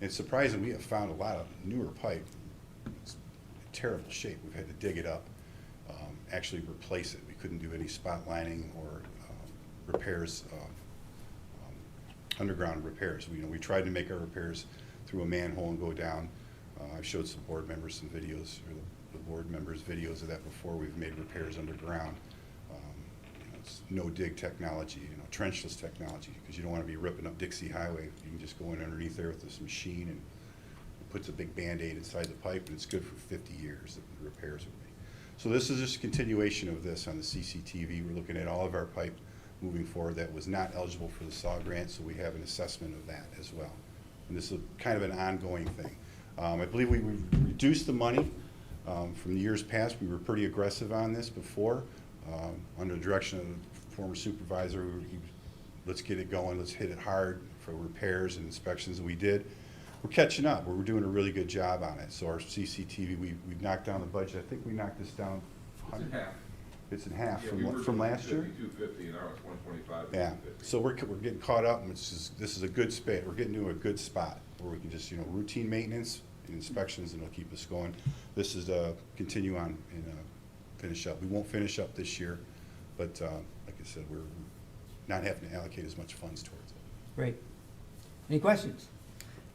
And surprisingly, we have found a lot of newer pipe. It's in terrible shape. We've had to dig it up, actually replace it. We couldn't do any spot lining or repairs, underground repairs. We tried to make our repairs through a manhole and go down. I've showed some board members some videos, or the board members videos of that before. We've made repairs underground. It's no dig technology, trenchless technology, because you don't want to be ripping up Dixie Highway. You can just go in underneath there with this machine and it puts a big Band-Aid inside the pipe, and it's good for 50 years, the repairs would be. So this is just a continuation of this on the CCTV. We're looking at all of our pipe moving forward that was not eligible for the SAW grant, so we have an assessment of that as well. And this is kind of an ongoing thing. I believe we reduced the money from the years past. We were pretty aggressive on this before. Under the direction of the former supervisor, let's get it going, let's hit it hard for repairs and inspections, and we did. We're catching up. We're doing a really good job on it. So our CCTV, we've knocked down the budget. I think we knocked this down. It's in half. It's in half Yeah, from last year? 250, and now it's 125. Yeah, so we're getting caught up, and this is a good spot. We're getting to a good spot where we can just, routine maintenance and inspections, and it'll keep us going. This is continue on and finish up. We won't finish up this year, but like I said, we're not having to allocate as much funds towards it. Great. Any questions?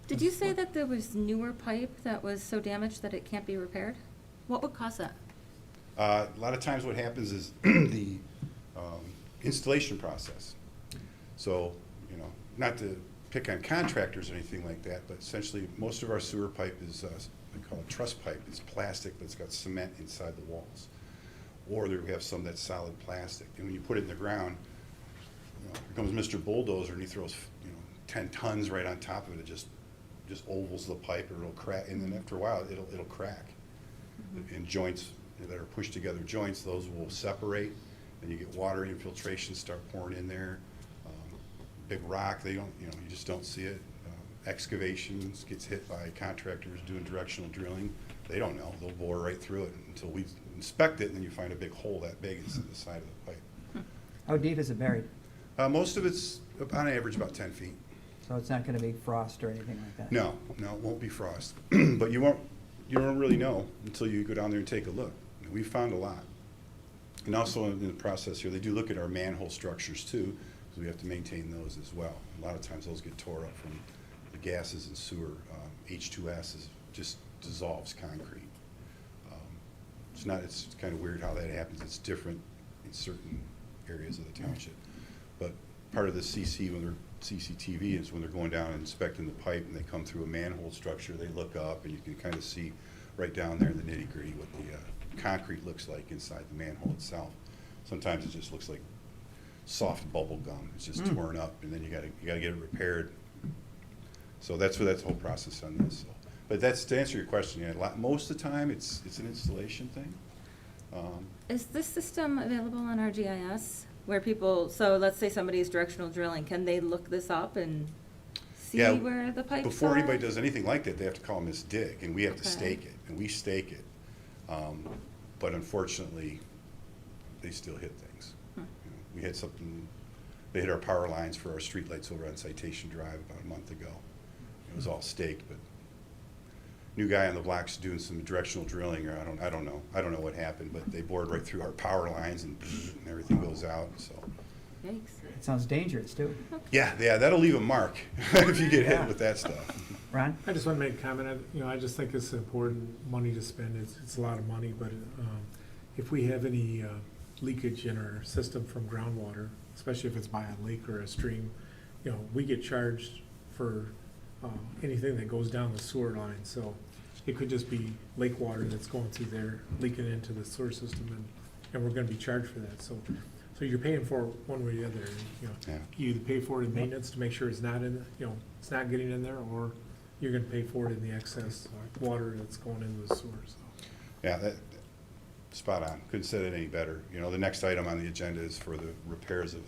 Did you say that there was newer pipe that was so damaged that it can't be repaired? What would cause that? A lot of times what happens is the installation process. So, not to pick on contractors or anything like that, but essentially most of our sewer pipe is, we call it truss pipe. It's plastic, but it's got cement inside the walls. Or we have some that's solid plastic. And when you put it in the ground, here comes Mr. Bulldozer and he throws 10 tons right on top of it. It just ovals the pipe, or it'll crack, and then after a while it'll crack. And joints that are pushed together joints, those will separate, and you get water infiltration start pouring in there. Big rock, you just don't see it. Excavations gets hit by contractors doing directional drilling. They don't know. They'll bore right through it until we inspect it, and then you find a big hole that big inside the side of the pipe. How deep is it buried? Most of it's on average about 10 feet. So it's not going to be frost or anything like that? No, it won't be frost. But you don't really know until you go down there and take a look. We found a lot. And also in the process here, they do look at our manhole structures too, because we have to maintain those as well. A lot of times those get tore up from the gases and sewer. H2S just dissolves concrete. It's kind of weird how that happens. It's different in certain areas of the township. But part of the CCTV is when they're going down and inspecting the pipe and they come through a manhole structure, they look up and you can kind of see right down there in the nitty gritty what the concrete looks like inside the manhole itself. Sometimes it just looks like soft bubble gum. It's just torn up, and then you gotta get it repaired. So that's the whole process on this. So, but that's to answer your question. Most of the time it's an installation thing. Is this system available on our GIS? Where people, so let's say somebody's directional drilling, can they look this up and see where the pipes Before are? anybody does anything like that, they have to call Miss Dig, and we have to stake it, and we stake it. But unfortunately, they still hit things. We had something They hit our power lines for our streetlights over on Citation Drive about a month ago. It was all staked, but new guy on the block's doing some directional drilling, or I don't know what happened, but they bored right through our power lines and everything goes out, so. Yikes. It sounds dangerous, too. Yeah, that'll leave a mark if you get hit with that stuff. Ron? I just want to make a comment. I just think it's important money to spend. It's a lot of money, but if we have any leakage in our system from groundwater, especially if it's by a lake or a stream, we get charged for anything that goes down the sewer line. So it could just be lake water that's going through there, leaking into the sewer system, and we're going to be charged for that. So you're paying for it one way or the other. Yeah. You either pay for it in maintenance to make sure it's not in, it's not getting in there, or you're gonna pay for it in the excess water that's going into the sewer, so. Yeah, spot on. Couldn't said it any better. The next item on the agenda is for the repairs of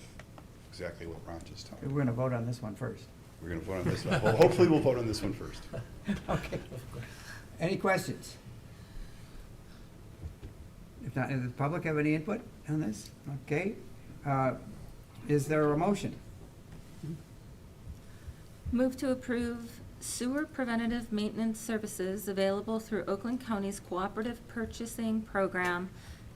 exactly what Ron just talked about. We're gonna vote on this one first. We're gonna vote on this one. Well, hopefully we'll vote on this one first. Okay. Any questions? If not, does the public have any input on this? Okay. Is there a motion? Move to approve sewer preventative maintenance services available through Oakland County's Cooperative Purchasing Program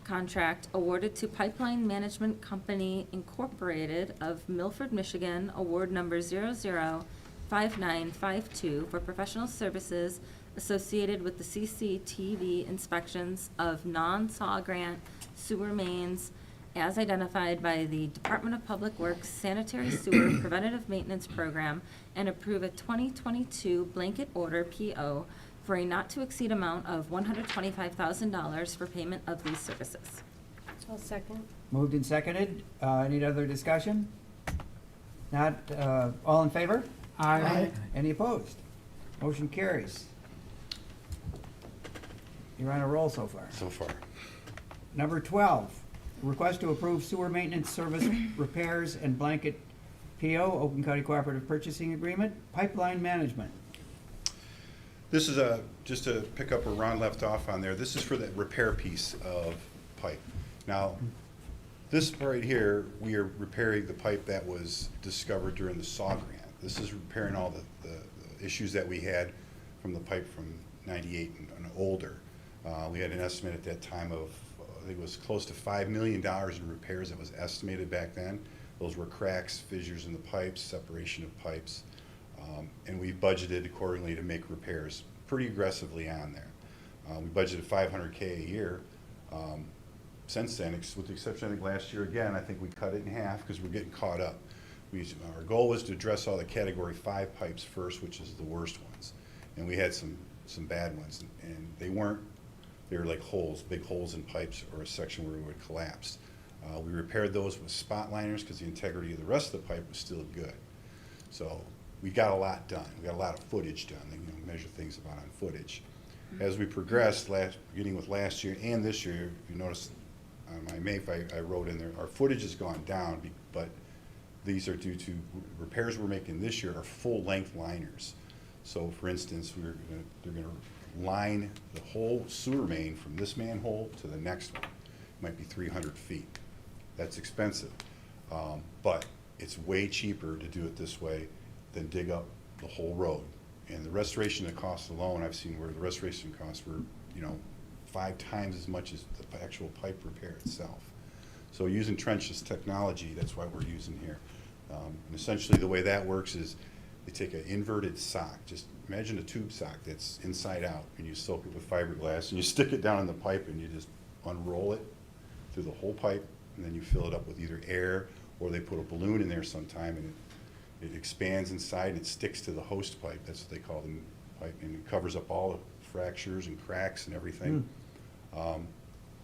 contract awarded to Pipeline Management Company Incorporated of Milford, Michigan, award number 005952 for professional services associated with the CCTV inspections of non-SAW grant sewer mains as identified by the Department of Public Works Sanitary Sewer Preventative Maintenance Program, and approve a 2022 blanket order PO for a not-to-exceed amount of $125,000 for payment of these services. I'll second. Moved and seconded. Any other discussion? Not, all in favor? Aye. Any opposed? Motion carries. You're on a roll so far. So far. Number 12, request to approve sewer maintenance service repairs and blanket PO, Oakland County Cooperative Purchasing Agreement, pipeline management. This is just to pick up where Ron left off on there, this is for the repair piece of pipe. Now, this right here, we are repairing the pipe that was discovered during the SAW grant. This is repairing all the issues that we had from the pipe from 98 and older. We had an estimate at that time of, I think it was close to $5 million in repairs that was estimated back then. Those were cracks, fissures in the pipes, separation of pipes. And we budgeted accordingly to make repairs pretty aggressively on there. We budgeted $500K a year. Since then, with the exception, I think last year again, I think we cut it in half because we're getting caught up. Our goal was to address all the Category 5 pipes first, which is the worst ones. And we had some bad ones, and they were like holes, big holes in pipes, or a section where it would collapse. We repaired those with spot liners because the integrity of the rest of the pipe was still good. So we got a lot done. We got a lot of footage done. They measure things about on footage. As we progressed, beginning with last year and this year, you notice on my MAPE I wrote in there, our footage has gone down, but these are due to repairs we're making this year are full-length liners. So for instance, they're going to line the whole sewer main from this manhole to the next one. It might be 300 feet. That's expensive, but it's way cheaper to do it this way than dig up the whole road. And the restoration costs alone, I've seen where the restoration costs were, 5 times as much as the actual pipe repair itself. So using trenchless technology, that's why we're using here. And essentially the way that works is they take an inverted sock. Just imagine a tube sock that's inside out, and you soak it with fiberglass, and you stick it down in the pipe, and you just unroll it through the whole pipe, and then you fill it up with either air, or they put a balloon in there sometime, and it expands inside, and it sticks to the host pipe. That's what they call the pipe, and it covers up all the fractures and cracks and everything. And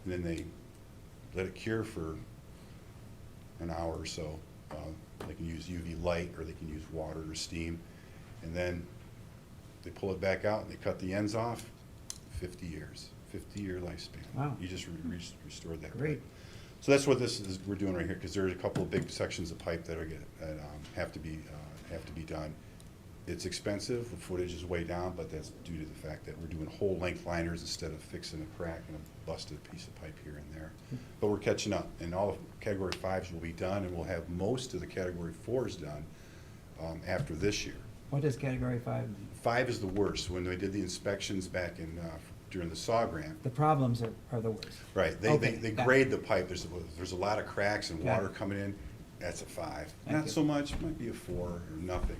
then they let it cure for an hour or so. They can use UV light, or they can use water or steam, and then they pull it back out and they cut the ends off. 50 years, 50-year lifespan. Wow. You just restored that. Great. So that's what this is we're doing right here, because there's a couple of big sections of pipe that are have to be done. It's expensive, the footage is way down, but that's due to the fact that we're doing whole length liners instead of fixing a crack and a busted piece of pipe here and there. But we're catching up, and all of category 5s will be done, and we'll have most of the category 4s done after this year. What does category 5 mean? 5 is the worst. When they did the inspections back in, during the SAW grant, The problems are the worst. right, Okay, they got it. grade the pipe, there's a lot of cracks and Got water it. coming in, that's a 5. Thank Not you. so much, it might be a 4 or nothing.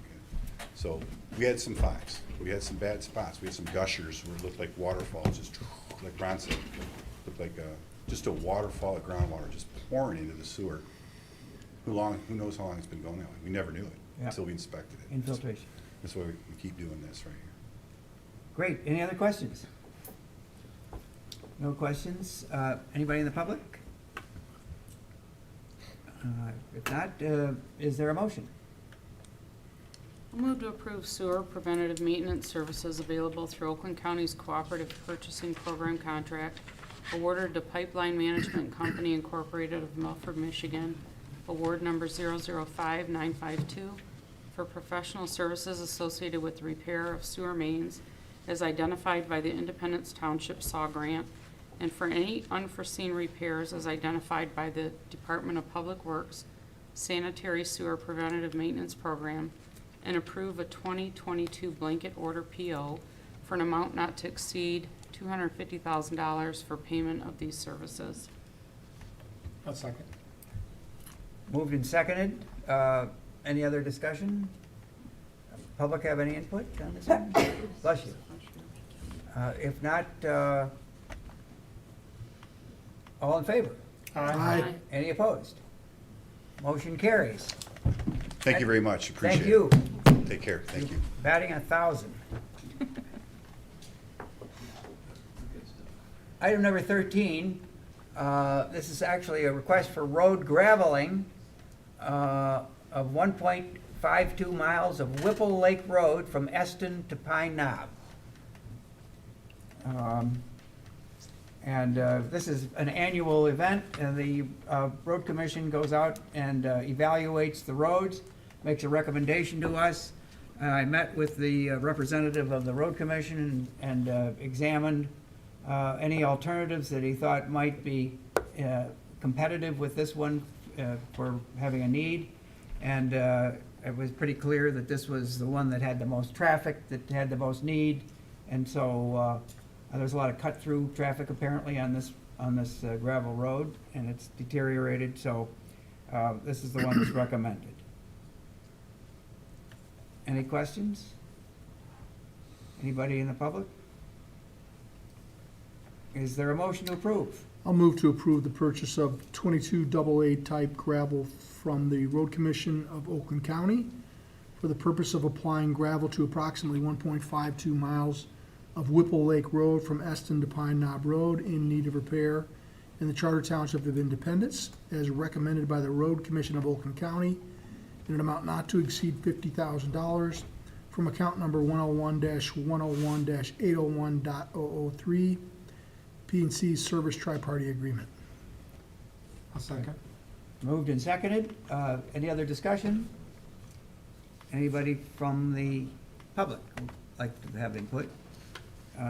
So, we had some 5s, we had some bad spots, we had some gushers where it looked like waterfalls, just like Ron said, looked like just a waterfall of groundwater just pouring into the sewer. Who knows how long it's been going that way, we never knew it Yeah. until we inspected it. Infiltration. That's why we keep doing this right here. Great. Any other questions? No questions? Anybody in the public? If not, is there a motion? I'll move to approve sewer preventative maintenance services available through Oakland County's Cooperative Purchasing Program contract awarded to Pipeline Management Company Incorporated of Milford, Michigan, award number 005952, for professional services associated with the repair of sewer mains as identified by the Independence Township SAW grant, and for any unforeseen repairs as identified by the Department of Public Works Sanitary Sewer Preventative Maintenance Program, and approve a 2022 blanket order PO for an amount not to exceed $250,000 for payment of these services. A second. Moved and seconded. Any other discussion? Public have any input on this one? Bless you. If not, all in favor? Aye. Any opposed? Motion carries. Thank you very much, appreciate it. Thank you. Take care, thank you. Batting 1,000. Item number 13, this is actually a request for road graveling of 1.52 miles of Whipple Lake Road from Eston to Pine Knob. This is an annual event, and the road commission goes out and evaluates the roads, makes a recommendation to us. I met with the representative of the road commission and examined any alternatives that he thought might be competitive with this one for having a need. And it was pretty clear that this was the one that had the most traffic, that had the most need. And so there's a lot of cut-through traffic apparently on this gravel road, and it's deteriorated, so this is the one that's recommended. Any questions? Anybody in the public? Is there a motion to approve? I'll move to approve the purchase of 22 AA type gravel from the Road Commission of Oakland County for the purpose of applying gravel to approximately 1.52 miles of Whipple Lake Road from Eston to Pine Knob Road in need of repair in the Charter Township of Independence, as recommended by the Road Commission of Oakland County, in an amount not to exceed $50,000 from account number 101-101-801.003, P&C Service Tri-Party Agreement. A second. Moved and seconded. Any other discussion? Anybody from the public who'd like to have input?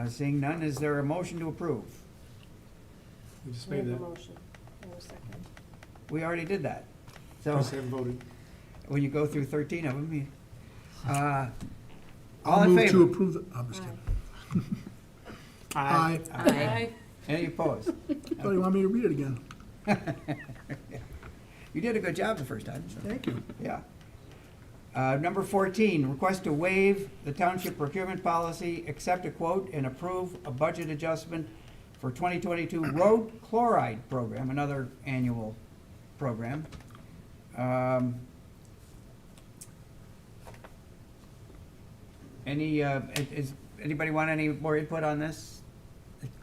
Seeing none, is there a motion to approve? We just We made have a that. motion. In a second. We already did that. So Just haven't voted. when you go through 13 of them, you, all I'll in move to favor? approve the, I'm just kidding. Aye. Aye. Any opposed? Thought you wanted me to read it again. You did a good job the first time, so. Thank you. Yeah. Number 14, request to waive the township procurement policy, accept a quote, and approve a budget adjustment for 2022 road chloride program, another annual program. Anybody want any more input on this?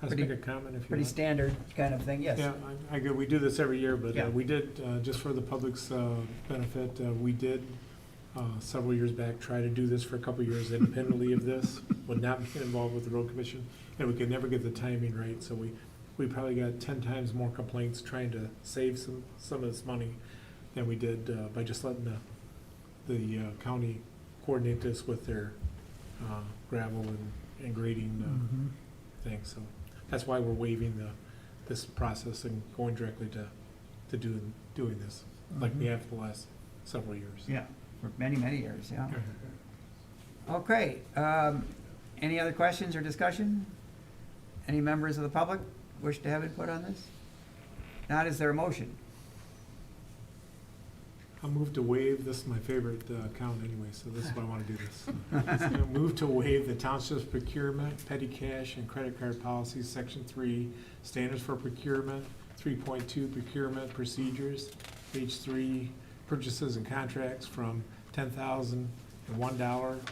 I'll just make a comment if you Pretty want. standard kind of thing, yes. Yeah, I agree. We do this every year, but Yeah. we did, just for the public's benefit, we did several years back try to do this for a couple of years independently of this, would not be involved with the road commission, and we could never get the timing right, so we probably got 10 times more complaints trying to save some of this money than we did by just letting the county coordinate this with their gravel and grading thing. So that's why we're waiving this process and going directly to doing this, like we have for the last several years. Yeah, for many, many years, yeah. Okay, any other questions or discussion? Any members of the public wish to have input on this? Not, is there a motion? I'll move to waive, this is my favorite account anyway, so this is why I want to do this. I'll move to waive the township's procurement, petty cash, and credit card policies, section 3, standards for procurement, 3.2 procurement procedures, page 3, purchases and contracts from $10,001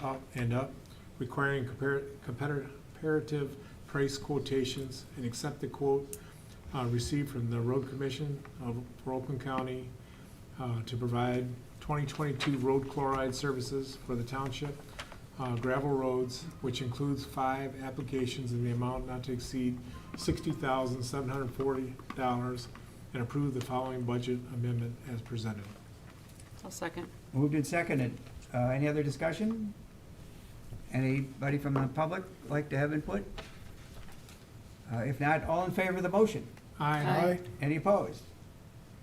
up and up, requiring comparative price quotations, and accept the quote received from the Road Commission of Oakland County to provide 2022 road chloride services for the township gravel roads, which includes 5 applications in the amount not to exceed $60,740, and approve the following budget amendment as presented. I'll second. Moved and seconded. Any other discussion? Anybody from the public like to have input? If not, all in favor of the motion? Aye. Any opposed?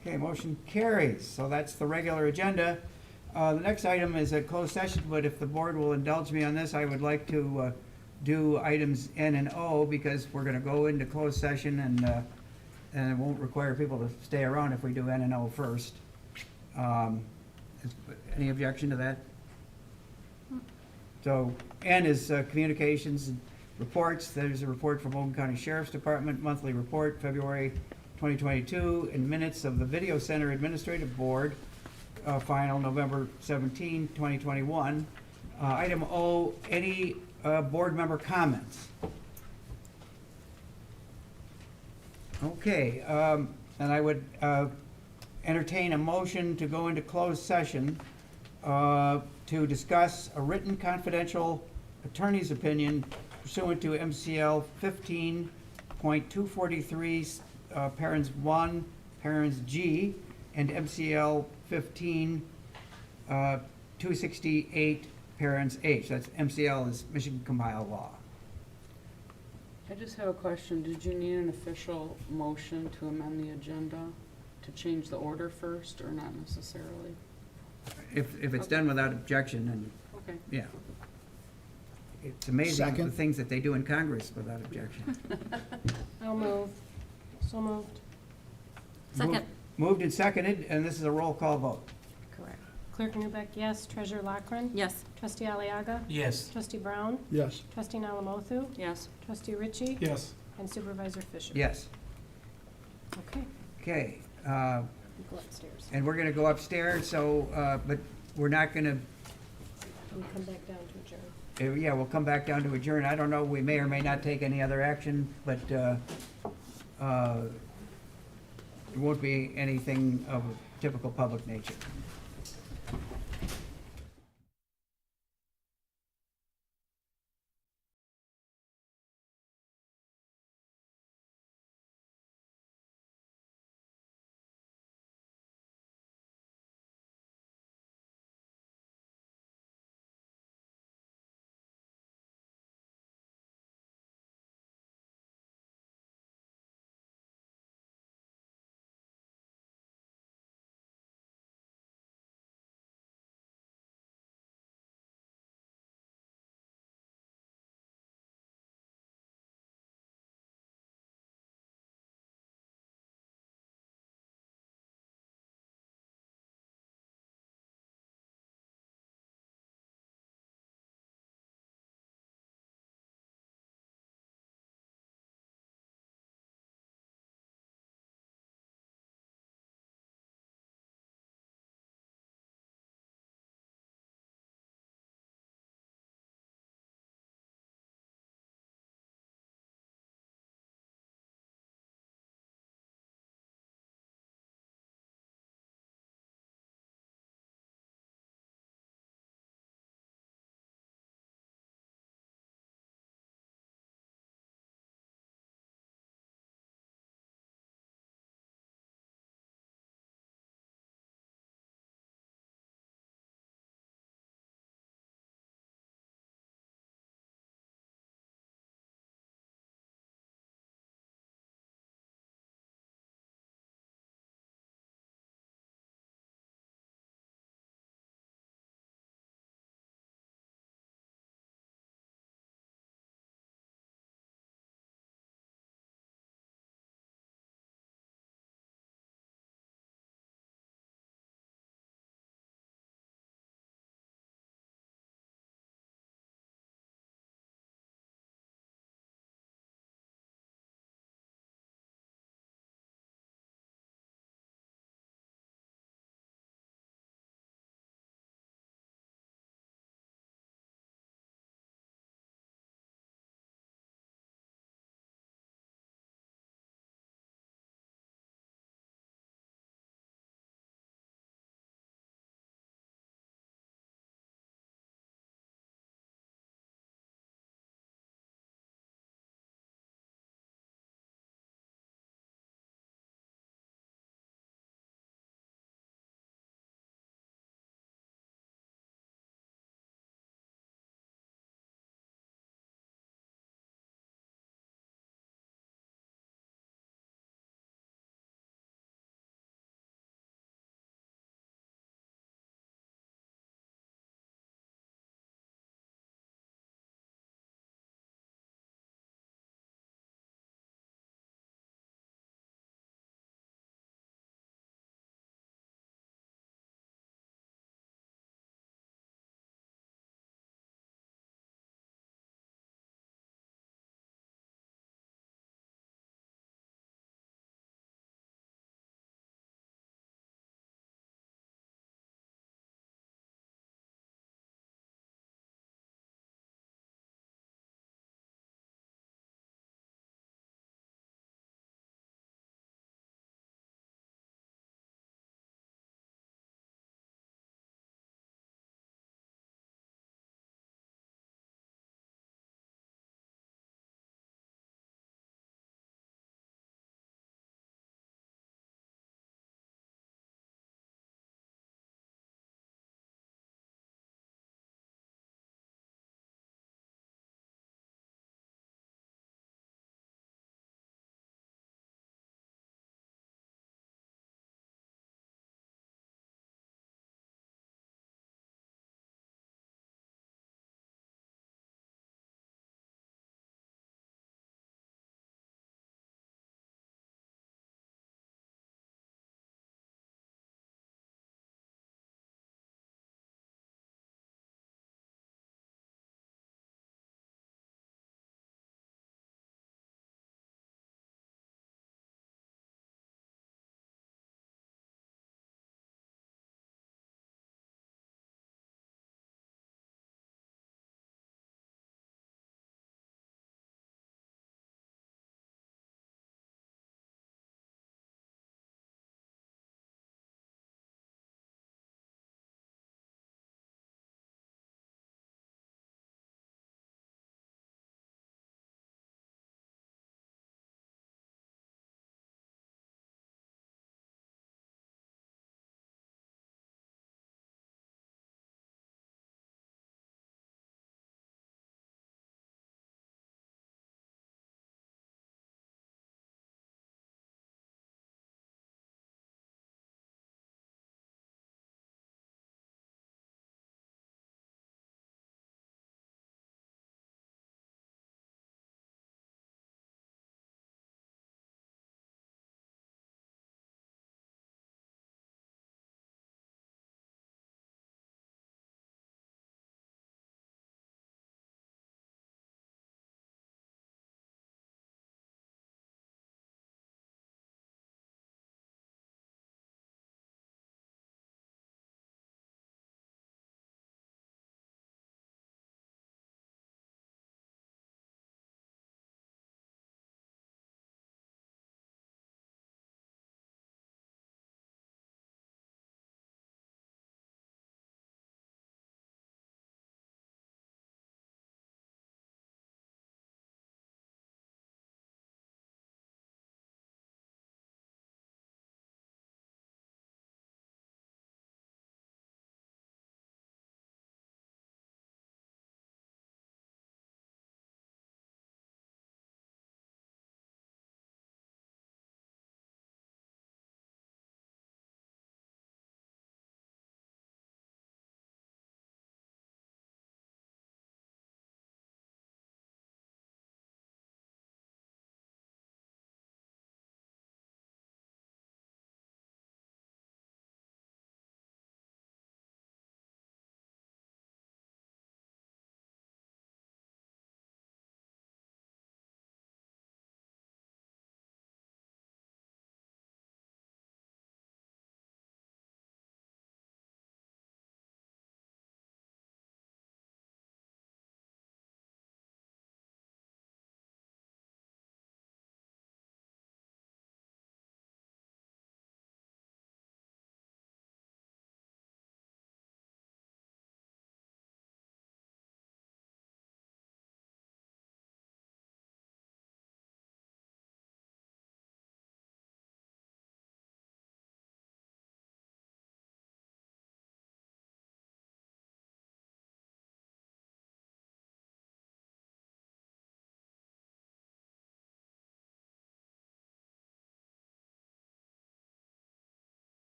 Okay, motion carries. So that's the regular agenda. The next item is a closed session, but if the board will indulge me on this, I would like to do items N and O, because we're gonna go into closed session, and it won't require people to stay around if we do N and O first. Any objection to that? So N is communications and reports. There's a report from Oakland County Sheriff's Department, monthly report, February 2022, and minutes of the Video Center Administrative Board, final November 17, 2021. Item O, any board member comments? Okay, and I would entertain a motion to go into closed session to discuss a written confidential attorney's opinion pursuant to MCL 15.243, parens 1, parens G, and MCL 15.268, parens H. That's MCL is Michigan compiled law. I just have a question. Did you need an official motion to amend the agenda to change the order first, or not necessarily? If it's done without objection, then, Okay. yeah. It's amazing the Second. things that they do in Congress without objection. I'll move. So moved. Second. Moved and seconded, and this is a roll call vote. Correct. Clerk Newbeck, yes. Treasurer Lockren? Yes. Trustee Aliaga? Yes. Trustee Brown? Yes. Trustee Nalamothu? Yes. Trustee Ritchie? Yes. And Supervisor Fisher? Yes. Okay, Okay, we'll go upstairs. and we're gonna go upstairs, so, but we're not gonna, We'll come back down to adjourn. yeah, we'll come back down to adjourn. I don't know, we may or may not take any other action, but, there won't be anything of a typical public nature.